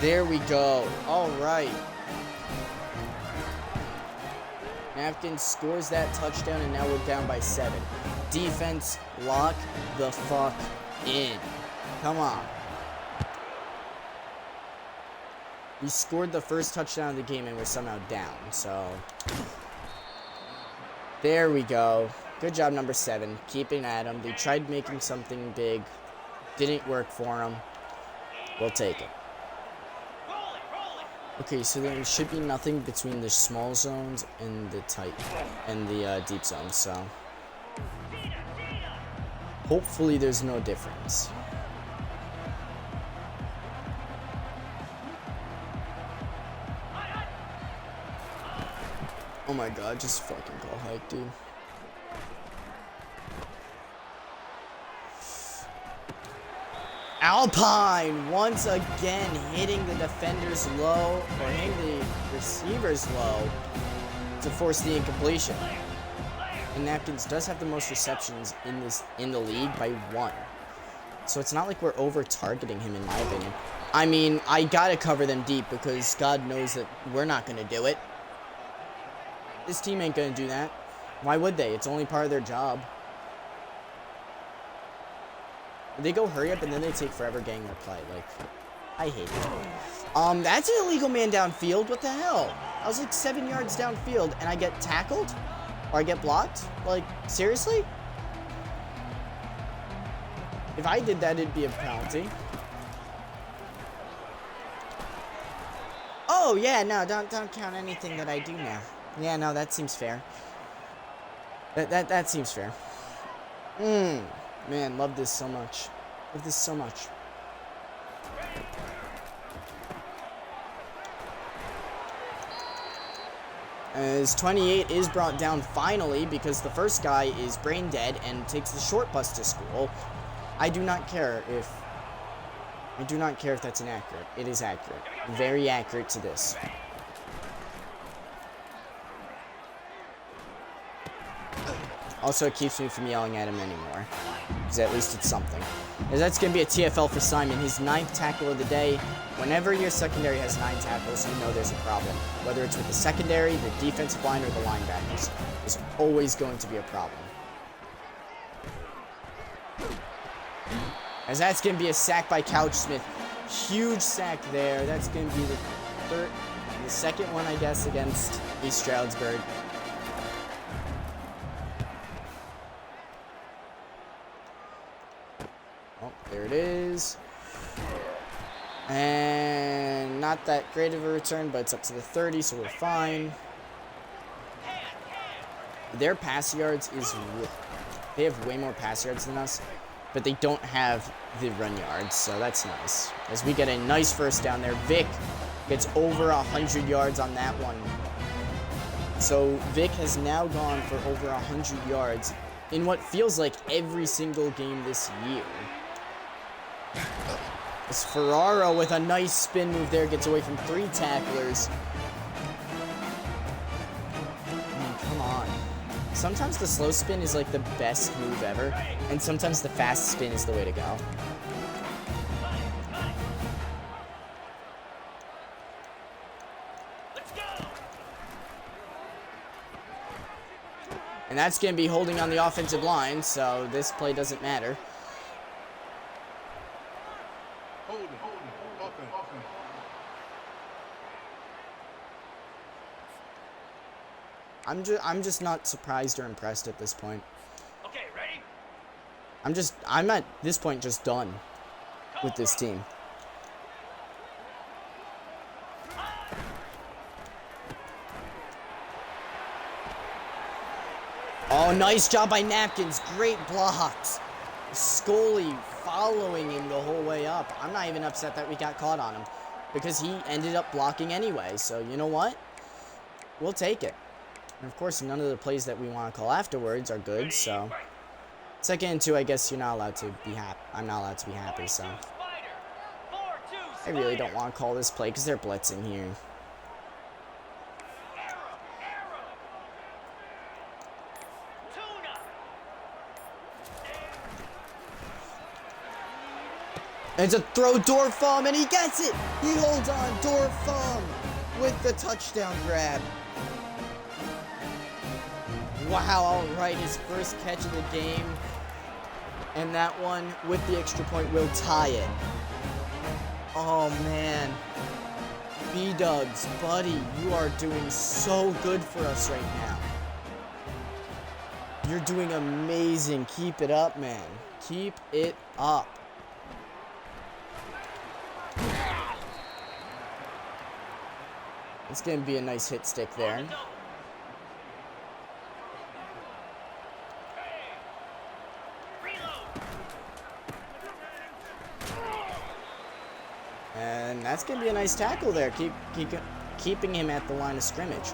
There we go. All right. Napkin scores that touchdown, and now we're down by 7. Defense, lock the fuck in. Come on. We scored the first touchdown of the game, and we're somehow down. So, there we go. Good job, number 7. Keeping at him. They tried making something big. Didn't work for him. We'll take it. Okay, so there should be nothing between the small zones and the tight and the deep zones. So hopefully there's no difference. Oh my god, just fucking call hike, dude. Alpine once again hitting the defenders low, or hitting the receivers low to force the incompletion. And Napkins does have the most receptions in the league by 1. So it's not like we're over targeting him, in my opinion. I mean, I gotta cover them deep because God knows that we're not gonna do it. This team ain't gonna do that. Why would they? It's only part of their job. They go hurry up and then they take forever getting their play. Like, I hate it. That's an illegal man downfield. What the hell? I was like 7 yards downfield and I get tackled? Or I get blocked? Like, seriously? If I did that, it'd be a penalty. Oh, yeah, no, don't count anything that I do now. Yeah, no, that seems fair. That seems fair. Man, love this so much. Love this so much. As 28 is brought down finally because the first guy is brain dead and takes the short bus to school. I do not care if that's inaccurate. It is accurate. Very accurate to this. Also, it keeps me from yelling at him anymore. Because at least it's something. As that's going to be a TFL for Simon. His 9th tackle of the day. Whenever your secondary has 9 tackles, you know there's a problem. Whether it's with the secondary, the defensive line, or the linebackers. There's always going to be a problem. As that's going to be a sack by Couchsmith. Huge sack there. That's going to be the second one, I guess, against East Stroudsburg. Oh, there it is. And not that great of a return, but it's up to the 30, so we're fine. Their pass yards is... They have way more pass yards than us, but they don't have the run yards, so that's nice. As we get a nice first down there. Vic gets over 100 yards on that one. So Vic has now gone for over 100 yards in what feels like every single game this year. As Ferraro with a nice spin move there gets away from 3 tacklers. I mean, come on. Sometimes the slow spin is like the best move ever, and sometimes the fast spin is the way to go. And that's going to be holding on the offensive line, so this play doesn't matter. I'm just not surprised or impressed at this point. Okay, ready? I'm at this point just done with this team. Oh, nice job by Napkins. Great blocks. Scully following him the whole way up. I'm not even upset that we got caught on him because he ended up blocking anyway. So, you know what? We'll take it. And of course, none of the plays that we want to call afterwards are good, so... 2nd and 2, I guess you're not allowed to be happy. I'm not allowed to be happy, so... I really don't want to call this play because they're blitzing here. And it's a throw, Dorfum, and he gets it! He holds on, Dorfum, with the touchdown grab. Wow, alright, his first catch of the game. And that one, with the extra point, will tie it. Oh, man. B-Dubs, buddy, you are doing so good for us right now. You're doing amazing. Keep it up, man. Keep it up. It's going to be a nice hit stick there. And that's going to be a nice tackle there, keeping him at the line of scrimmage.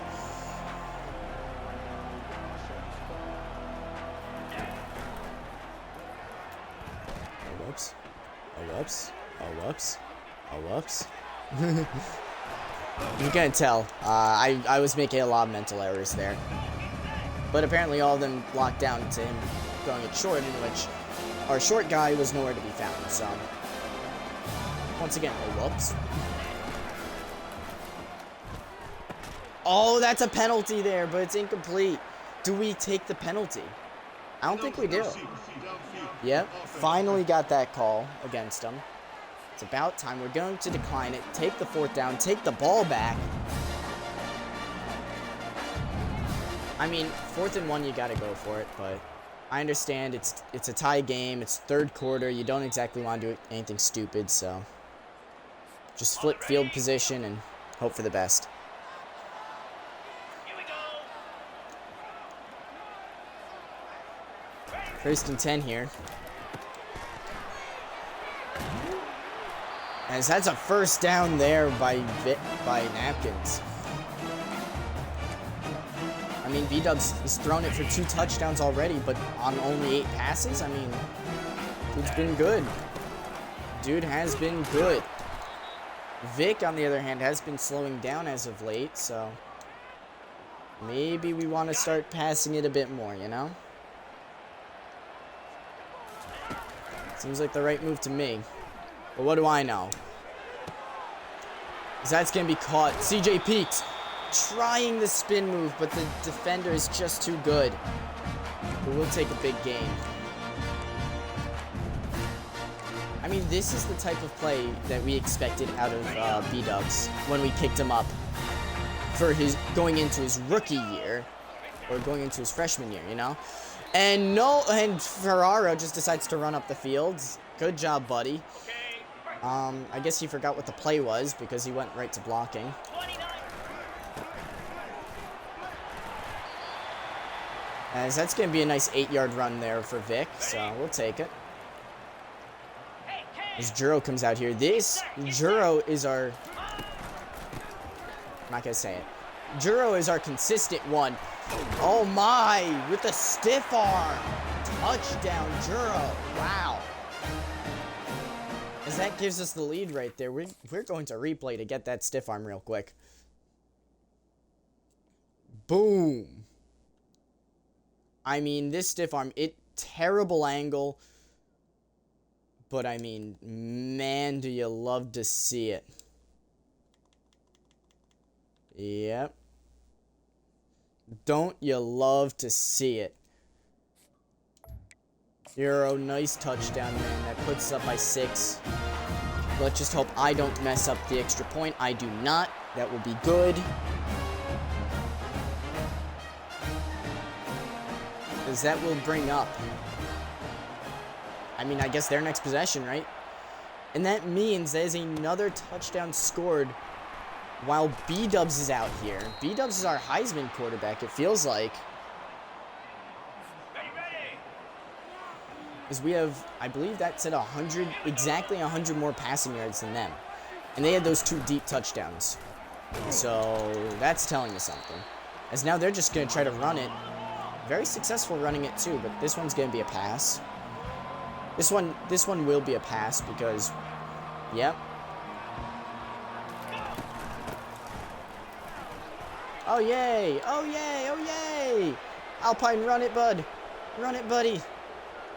Oh, whoops. Oh, whoops. Oh, whoops. Oh, whoops. You can't tell. I was making a lot of mental errors there. But apparently all of them locked down to him going it short, in which our short guy was nowhere to be found, so... Once again, oh, whoops. Oh, that's a penalty there, but it's incomplete. Do we take the penalty? I don't think we do. Yep, finally got that call against him. It's about time. We're going to decline it, take the 4th down, take the ball back. I mean, 4th and 1, you gotta go for it, but I understand it's a tie game, it's 3rd quarter, you don't exactly want to do anything stupid, so... Just flip field position and hope for the best. Here we go. 1st and 10 here. As that's a first down there by Napkins. mean, B-Dubs has thrown it for 2 touchdowns already, but on only 8 passes. I mean, dude's been good. Dude has been good. Vic, on the other hand, has been slowing down as of late, so maybe we want to start passing it a bit more, you know? Seems like the right move to me. But what do I know? That's going to be caught. CJ Peaks trying the spin move, but the defender is just too good. But we'll take a big gain. I mean, this is the type of play that we expected out of B-Dubs when we kicked him up for his going into his rookie year or going into his freshman year, you know? And Ferraro just decides to run up the field. Good job, buddy. I guess he forgot what the play was because he went right to blocking. As that's going to be a nice 8-yard run there for Vic, so we'll take it. As Juro comes out here. Juro is our... I'm not going to say it. Juro is our consistent one. Oh my, with a stiff arm. Touchdown, Juro. Wow. As that gives us the lead right there. We're going to replay to get that stiff arm real quick. Boom. I mean, this stiff arm, terrible angle. But I mean, man, do you love to see it. Yep. Don't you love to see it? Euro, nice touchdown, man. That puts us up by 6. Let's just hope I don't mess up the extra point. I do not. That will be good. Because that will bring up... I mean, I guess their next possession, right? And that means there's another touchdown scored while B-Dubs is out here. B-Dubs is our Heisman quarterback, it feels like. Because we have, I believe that's at 100, exactly 100 more passing yards than them. And they had those 2 deep touchdowns. So that's telling you something. As now they're just going to try to run it. Very successful running it too, but this one's going to be a pass. This one will be a pass because, yep. Oh, yay. Oh, yay. Oh, yay. Alpine, run it, bud. Run it, buddy.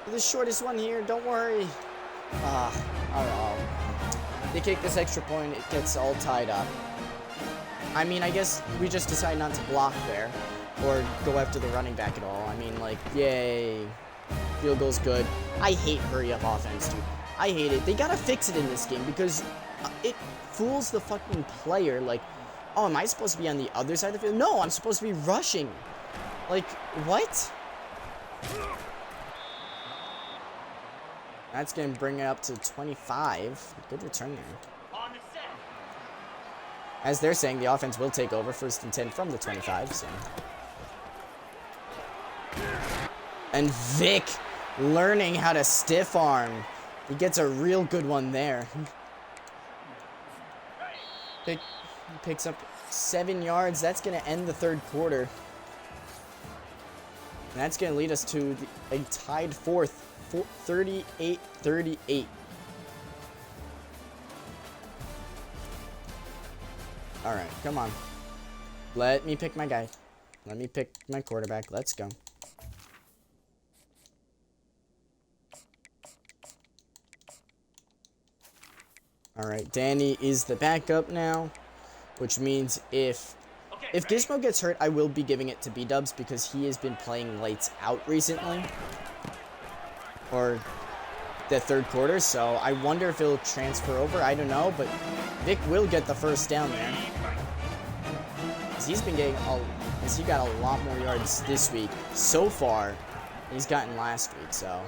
You're the shortest one here. Don't worry. Oh. They kick this extra point. It gets all tied up. I mean, I guess we just decide not to block there or go after the running back at all. I mean, like, yay. Field goal's good. I hate hurry-up offense, dude. I hate it. They gotta fix it in this game because it fools the fucking player. Like, oh, am I supposed to be on the other side of the field? No, I'm supposed to be rushing. Like, what? That's gonna bring it up to 25. Good return there. As they're saying, the offense will take over 1st and 10 from the 25, so... And Vic learning how to stiff arm. He gets a real good one there. Picks up 7 yards. That's going to end the 3rd quarter. And that's going to lead us to a tied 4th, 38-38. All right, come on. Let me pick my guy. Let me pick my quarterback. Let's go. All right, Danny is the backup now, which means if Gizmo gets hurt, I will be giving it to B-Dubs because he has been playing lights out recently, or the 3rd quarter, so I wonder if it'll transfer over. I don't know, but Vic will get the first down there. He's been getting he got a lot more yards this week so far than he's gotten last week, so...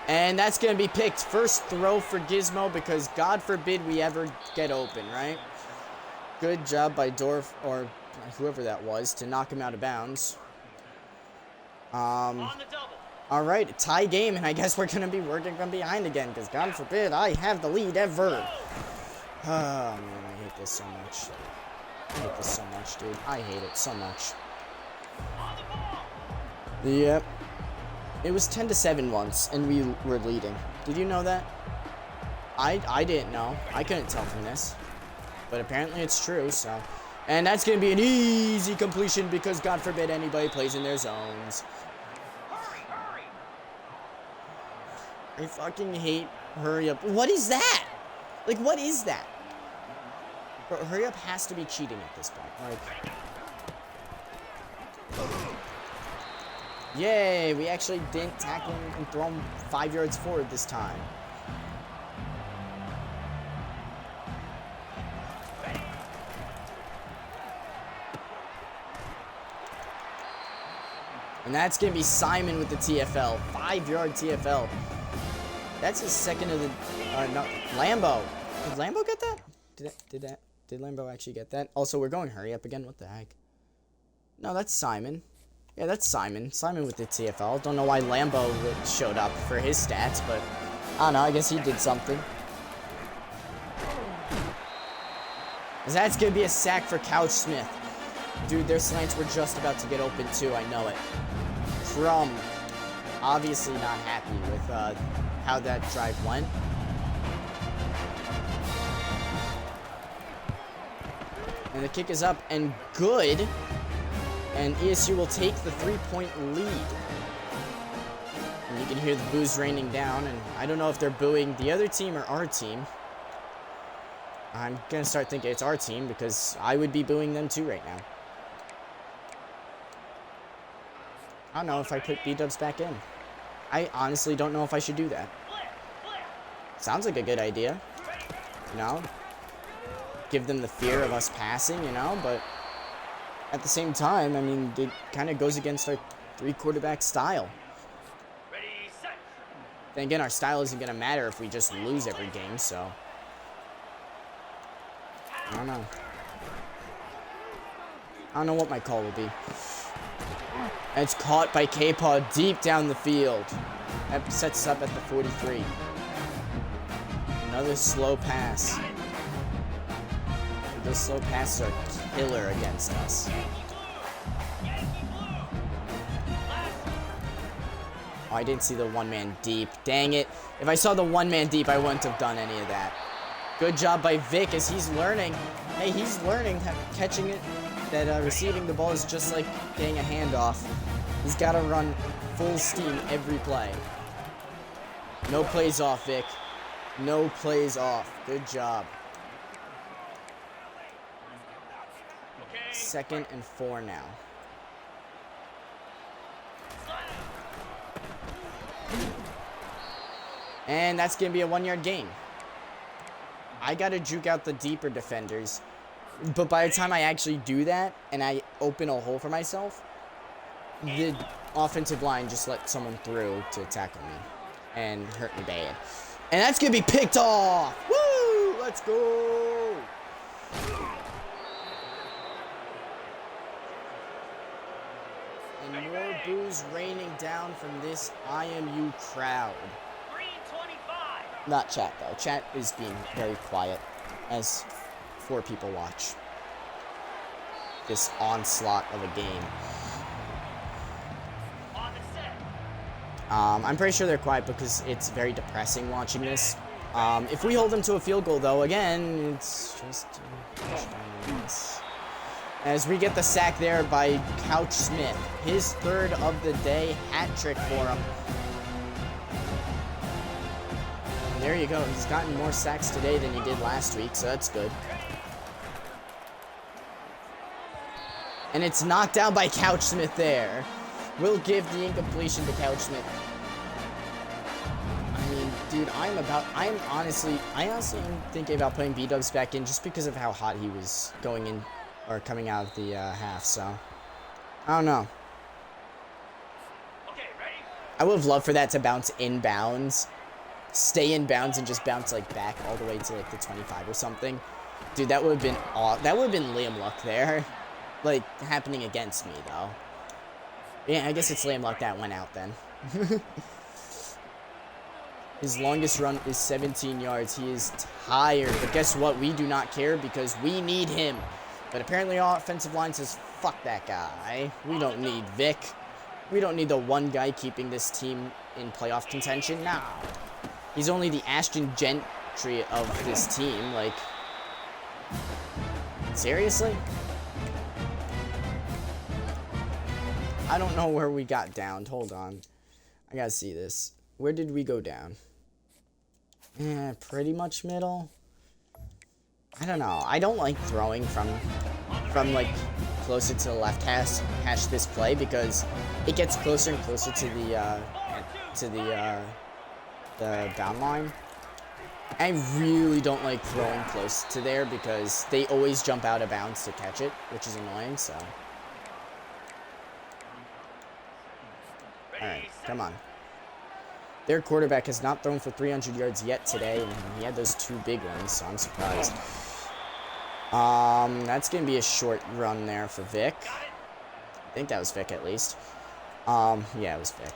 And that's going to be picked. First throw for Gizmo because God forbid we ever get open, right? Good job by Dorf, or whoever that was, to knock him out of bounds. Alright, tie game, and I guess we're going to be working from behind again because God forbid I have the lead ever. Oh, man, I hate this so much. I hate this so much, dude. I hate it so much. Yep. It was 10-7 once, and we were leading. Did you know that? I didn't know. I couldn't tell from this. But apparently it's true, so. And that's going to be an easy completion because God forbid anybody plays in their zones. I fucking hate hurry up. What is that? Like, what is that? Bro, hurry up has to be cheating at this point. Like. Yay, we actually didn't tackle him and throw him 5 yards forward this time. And that's going to be Simon with the TFL. 5-yard TFL. That's his second of the... no, Lambo. Did Lambo get that? Did Lambo actually get that? Also, we're going hurry up again. What the heck? No, that's Simon. Yeah, that's Simon. Simon with the TFL. Don't know why Lambo showed up for his stats, but I don't know. I guess he did something. That's going to be a sack for Couch Smith. Dude, their slants were just about to get open too. I know it. Crum. Obviously not happy with how that drive went. And the kick is up and good. And ESU will take the 3-point lead. And you can hear the boos raining down. And I don't know if they're booing the other team or our team. I'm going to start thinking it's our team because I would be booing them too right now. I don't know if I put B-dubs back in. I honestly don't know if I should do that. Sounds like a good idea. You know? Give them the fear of us passing, you know? But at the same time, I mean, it kind of goes against our 3-quarterback style. Then again, our style isn't going to matter if we just lose every game, so. I don't know. I don't know what my call will be. And it's caught by K-Paw deep down the field. That sets us up at the 43. Another slow pass. Those slow passes are killer against us. Oh, I didn't see the one-man deep. Dang it. If I saw the one-man deep, I wouldn't have done any of that. Good job by Vic as he's learning. Hey, he's learning catching it. That receiving the ball is just like getting a handoff. He's got to run full steam every play. No plays off, Vic. No plays off. Good job. 2nd and 4 now. And that's going to be a 1-yard gain. I got to juke out the deeper defenders. But by the time I actually do that, and I open a hole for myself, the offensive line just let someone through to tackle me and hurt me bad. And that's going to be picked off! Woo! Let's go! And more boos raining down from this IMU crowd. Not chat, though. Chat is being very quiet as 4 people watch this onslaught of a game. I'm pretty sure they're quiet because it's very depressing watching this. If we hold them to a field goal, though, again, it's just as we get the sack there by Couch Smith. His 3rd of the day, hat trick for him. And there you go. He's gotten more sacks today than he did last week, so that's good. And it's knocked down by Couch Smith there. We'll give the incompletion to Couch Smith. I mean, dude, I honestly am thinking about putting B-dubs back in just because of how hot he was going in, or coming out of the half, so. I don't know. Okay, ready? I would have loved for that to bounce inbounds. Stay in bounds and just bounce, like, back all the way to, like, the 25 or something. Dude, that would have been that would have been Liam Luck there. Like, happening against me, though. Yeah, I guess it's Liam Luck that went out then. His longest run is 17 yards. He is tired. But guess what? We do not care because we need him. But apparently our offensive line says, fuck that guy. We don't need Vic. We don't need the one guy keeping this team in playoff contention. Nah. He's only the Ashton Gentry of this team. Like, seriously? I don't know where we got downed. Hold on. I gotta see this. Where did we go down? Pretty much middle. I don't know. I don't like throwing from like closer to the left hash this play because it gets closer and closer to the down line. I really don't like throwing close to there because they always jump out of bounds to catch it, which is annoying, so. Alright, come on. Their quarterback has not thrown for 300 yards yet today, and he had those 2 big ones, so I'm surprised. That's going to be a short run there for Vic. I think that was Vic at least. Yeah, it was Vic.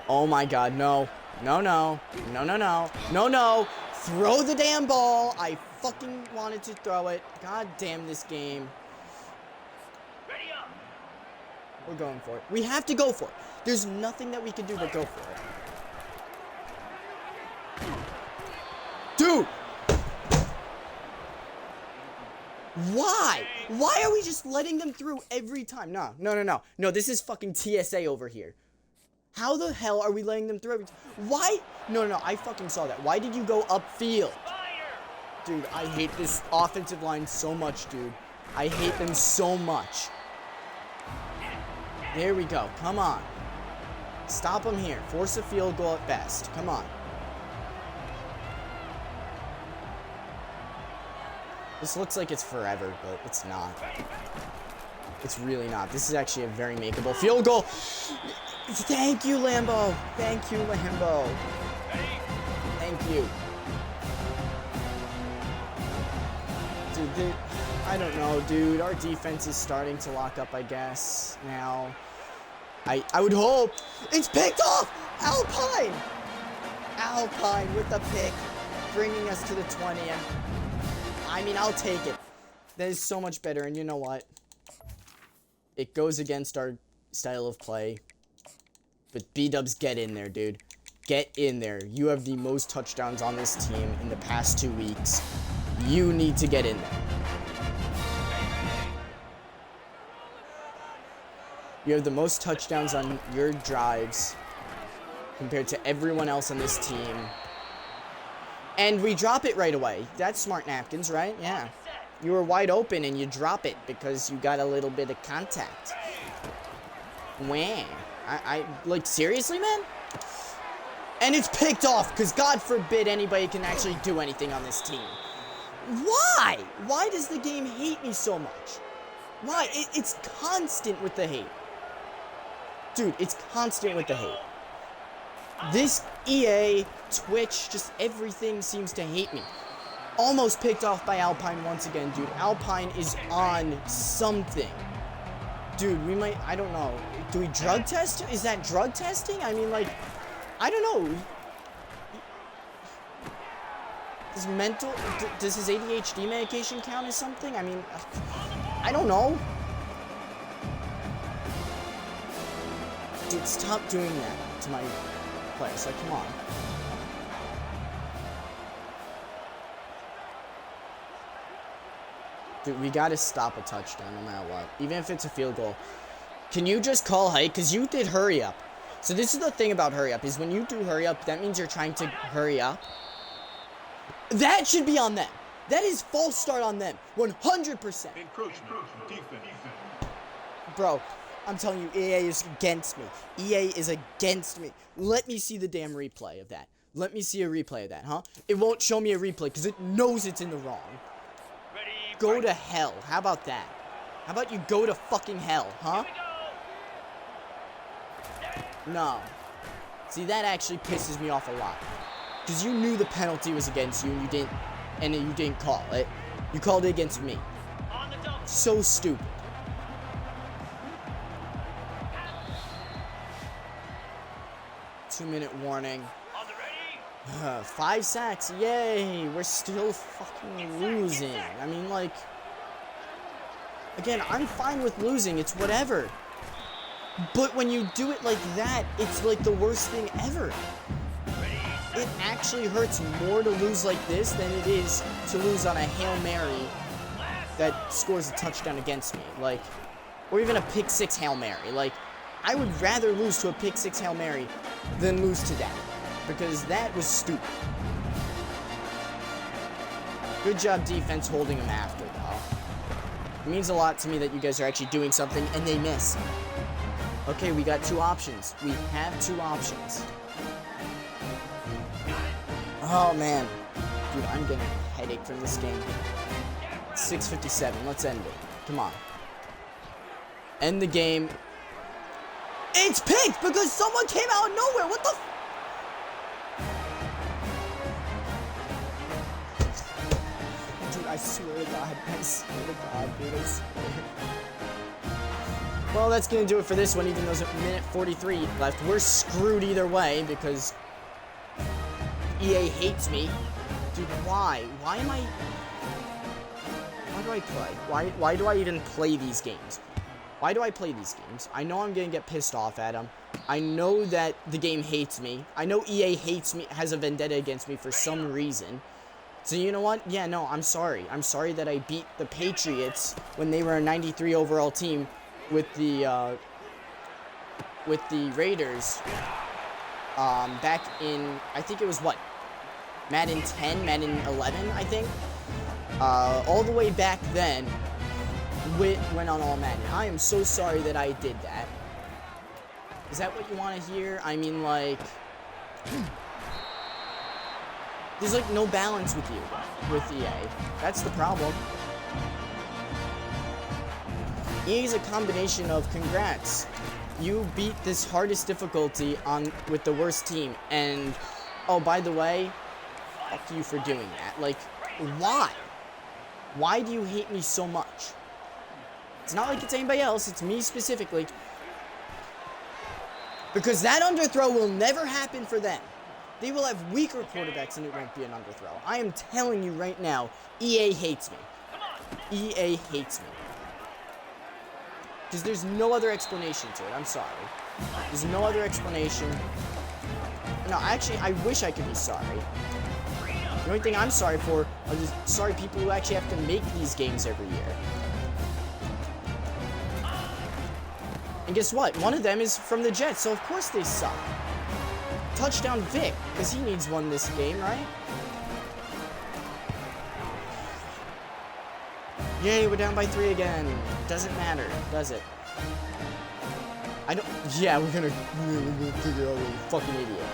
Oh my god, no. No, no. No, no, no. No, no. Throw the damn ball. I fucking wanted to throw it. God damn this game. We're going for it. We have to go for it. There's nothing that we can do but go for it. Dude! Why? Why are we just letting them through every time? No, no, no, no. No, this is fucking TSA over here. How the hell are we letting them through every time? Why? No, no, no. I fucking saw that. Why did you go upfield? Dude, I hate this offensive line so much, dude. I hate them so much. There we go. Come on. Stop them here. Force a field goal at best. Come on. This looks like it's forever, but it's not. It's really not. This is actually a very makeable field goal. Thank you, Lambo. Thank you, Lambo. Thank you. Dude, I don't know, dude. Our defense is starting to lock up, I guess, now. I would hope. It's picked off! Alpine! Alpine with the pick, bringing us to the 20. And I mean, I'll take it. That is so much better, and you know what? It goes against our style of play. But B-dubs, get in there, dude. Get in there. You have the most touchdowns on this team in the past 2 weeks. You need to get in there. You have the most touchdowns on your drives compared to everyone else on this team. And we drop it right away. That's smart napkins, right? Yeah. You were wide open and you drop it because you got a little bit of contact. Wham. Like, seriously, man? And it's picked off because God forbid anybody can actually do anything on this team. Why? Why does the game hate me so much? Why? It's constant with the hate. Dude, it's constant with the hate. This EA, Twitch, just everything seems to hate me. Almost picked off by Alpine once again, dude. Alpine is on something. Dude, we might, I don't know. Do we drug test? Is that drug testing? I mean, like, I don't know. Does his ADHD medication count as something? I mean, I don't know. Dude, stop doing that to my players. Like, come on. Dude, we gotta stop a touchdown no matter what. Even if it's a field goal. Can you just call hike? Because you did hurry up. So this is the thing about hurry up, is when you do hurry up, that means you're trying to hurry up. That should be on them. That is false start on them. 100%. Bro, I'm telling you, EA is against me. EA is against me. Let me see the damn replay of that. Let me see a replay of that, huh? It won't show me a replay because it knows it's in the wrong. Go to hell. How about that? How about you go to fucking hell, huh? No. See, that actually pisses me off a lot. Because you knew the penalty was against you and you didn't call it. You called it against me. So stupid. Two-minute warning. 5 sacks, yay! We're still fucking losing. I mean, like, Again, I'm fine with losing. It's whatever. But when you do it like that, it's like the worst thing ever. It actually hurts more to lose like this than it is to lose on a Hail Mary that scores a touchdown against me. Like, or even a pick six Hail Mary. Like, I would rather lose to a pick six Hail Mary than lose to that. Because that was stupid. Good job defense holding him after, though. It means a lot to me that you guys are actually doing something and they miss. Okay, we got 2 options. We have 2 options. Oh, man. Dude, I'm getting a headache from this game. 6:57. Let's end it. Come on. End the game. It's picked because someone came out of nowhere. What the Dude, I swear to God. I swear to God, dude. I swear. Well, that's going to do it for this one, even though there's a minute 43 left. We're screwed either way because EA hates me. Dude, why? Why am I... Why do I play? Why do I even play these games? Why do I play these games? I know I'm going to get pissed off at them. I know that the game hates me. I know EA hates me, has a vendetta against me for some reason. So you know what? Yeah, no, I'm sorry. I'm sorry that I beat the Patriots when they were a 93 overall team with the Raiders back in, I think it was what? Madden 10, Madden 11, I think. All the way back then, went on All Madden. I am so sorry that I did that. Is that what you want to hear? I mean, like... There's, like, no balance with you, with EA. That's the problem. EA is a combination of congrats. You beat this hardest difficulty with the worst team, and... Oh, by the way, fuck you for doing that. Like, why? Why do you hate me so much? It's not like it's anybody else, it's me specifically. Because that underthrow will never happen for them. They will have weaker quarterbacks and it won't be an underthrow. I am telling you right now, EA hates me. EA hates me. Because there's no other explanation to it, I'm sorry. There's no other explanation. No, actually, I wish I could be sorry. The only thing I'm sorry for are the sorry people who actually have to make these games every year. And guess what? One of them is from the Jets, so of course they suck. Touchdown Vic, because he needs one this game, right? Yay, we're down by 3 again. Doesn't matter, does it? I don't... Yeah, we're gonna figure out a fucking idiot.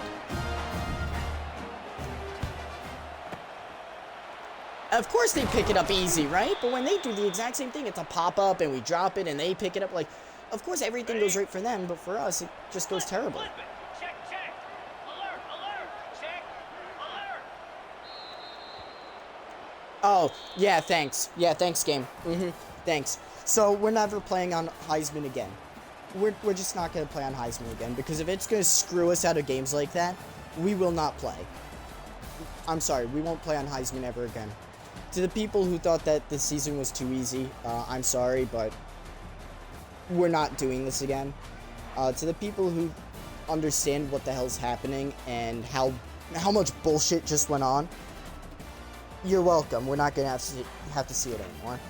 Of course they pick it up easy, right? But when they do the exact same thing, it's a pop-up and we drop it and they pick it up, like... Of course everything goes right for them, but for us, it just goes terribly. Check, check. Alert, alert. Check, alert. Oh, yeah, thanks. Yeah, thanks, game. Thanks. So, we're never playing on Heisman again. We're just not going to play on Heisman again, because if it's going to screw us out of games like that, we will not play. I'm sorry, we won't play on Heisman ever again. To the people who thought that this season was too easy, I'm sorry, but we're not doing this again. To the people who understand what the hell's happening and how much bullshit just went on, you're welcome. We're not gonna have to see it anymore.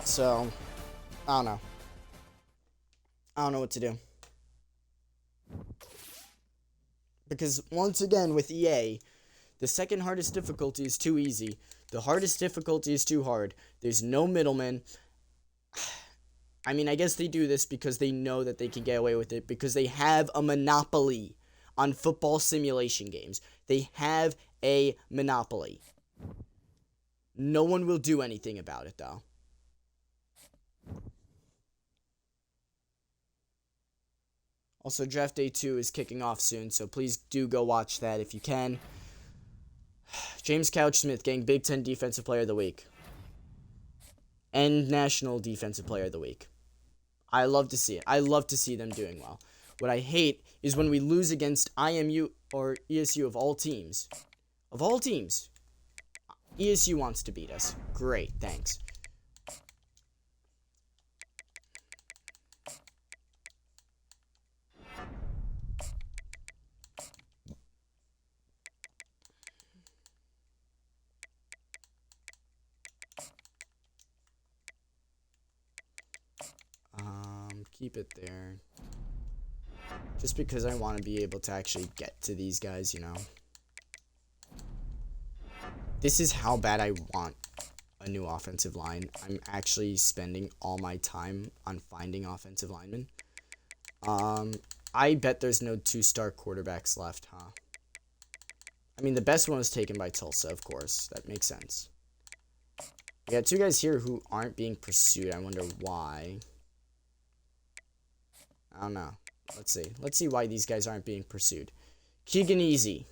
So, I don't know. I don't know what to do. Because once again with EA, the second hardest difficulty is too easy. The hardest difficulty is too hard. There's no middleman. I mean, I guess they do this because they know that they can get away with it because they have a monopoly on football simulation games. They have a monopoly. No one will do anything about it, though. Also, Draft Day 2 is kicking off soon, so please do go watch that if you can. James Couch-Smith getting Big Ten Defensive Player of the Week. And National Defensive Player of the Week. I love to see it. I love to see them doing well. What I hate is when we lose against IMU or ESU of all teams. Of all teams. ESU wants to beat us. Great, thanks. keep it there. Just because I want to be able to actually get to these guys, you know. This is how bad I want a new offensive line. I'm actually spending all my time on finding offensive linemen. I bet there's no 2-star quarterbacks left, huh? I mean, the best one was taken by Tulsa, of course. That makes sense. We got 2 guys here who aren't being pursued. I wonder why. I don't know. Let's see. Let's see why these guys aren't being pursued. Keegan Easy.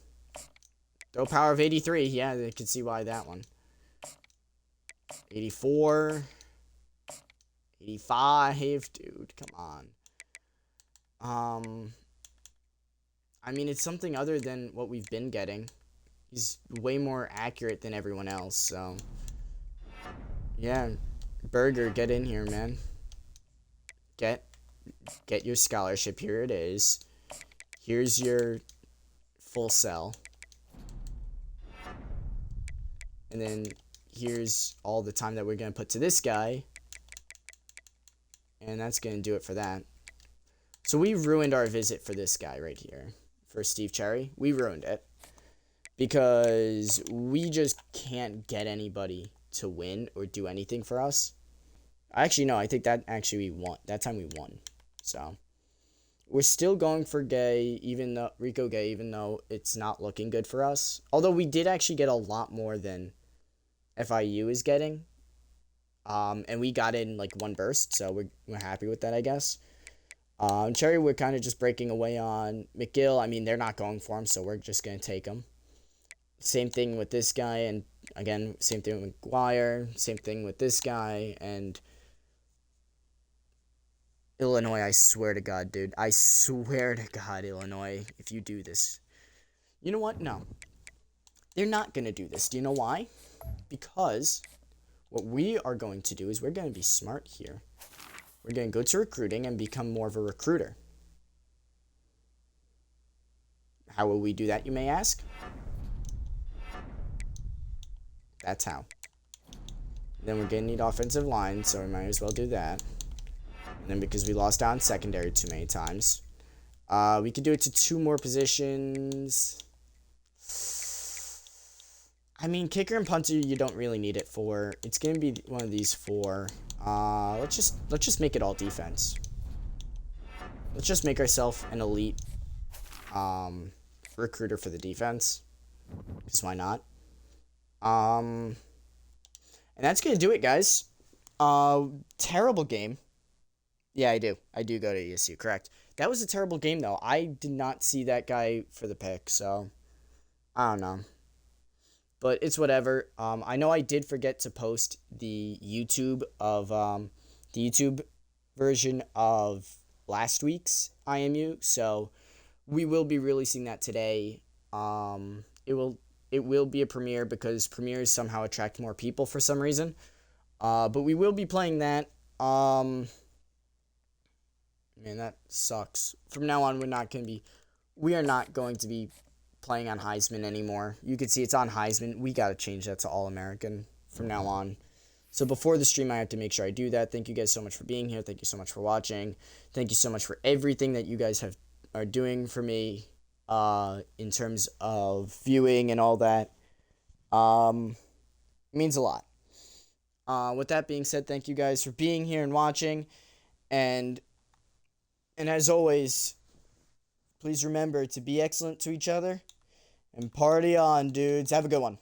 Throw power of 83. Yeah, they can see why that one. 84. 85. Dude, come on. I mean, it's something other than what we've been getting. He's way more accurate than everyone else, so. Yeah. Burger, get in here, man. Get your scholarship. Here it is. Here's your full sell. And then here's all the time that we're going to put to this guy. And that's going to do it for that. So we ruined our visit for this guy right here. For Steve Cherry. We ruined it. Because we just can't get anybody to win or do anything for us. Actually, no. I think that actually we won. That time we won. So we're still going for Gay, Rico Gay, even though it's not looking good for us. Although we did actually get a lot more than FIU is getting. And we got in like one burst, so we're happy with that, I guess. Cherry, we're kind of just breaking away on. McGill, I mean, they're not going for him, so we're just going to take him. Same thing with this guy, and again, same thing with McGuire. Same thing with this guy, and Illinois, I swear to God, dude. I swear to God, Illinois, if you do this. You know what? No. They're not going to do this. Do you know why? Because what we are going to do is we're going to be smart here. We're going to go to recruiting and become more of a recruiter. How will we do that, you may ask? That's how. Then we're going to need offensive line, so we might as well do that. And then because we lost out on secondary too many times, we could do it to 2 more positions. I mean, kicker and punter, you don't really need it for. It's going to be one of these 4. Let's just make it all defense. Let's just make ourselves an elite recruiter for the defense. Because why not? And that's going to do it, guys. Terrible game. Yeah, I do. I do go to ESU, correct. That was a terrible game, though. I did not see that guy for the pick, so I don't know. But it's whatever. I know I did forget to post the YouTube version of last week's IMU, so we will be releasing that today. It will be a premiere because premieres somehow attract more people for some reason. But we will be playing that. Man, that sucks. From now on, we are not going to be playing on Heisman anymore. You can see it's on Heisman. We got to change that to All-American from now on. So before the stream, I have to make sure I do that. Thank you guys so much for being here. Thank you so much for watching. Thank you so much for everything that you guys are doing for me in terms of viewing and all that. It means a lot. With that being said, thank you guys for being here and watching. And as always, please remember to be excellent to each other and party on, dudes. Have a good one.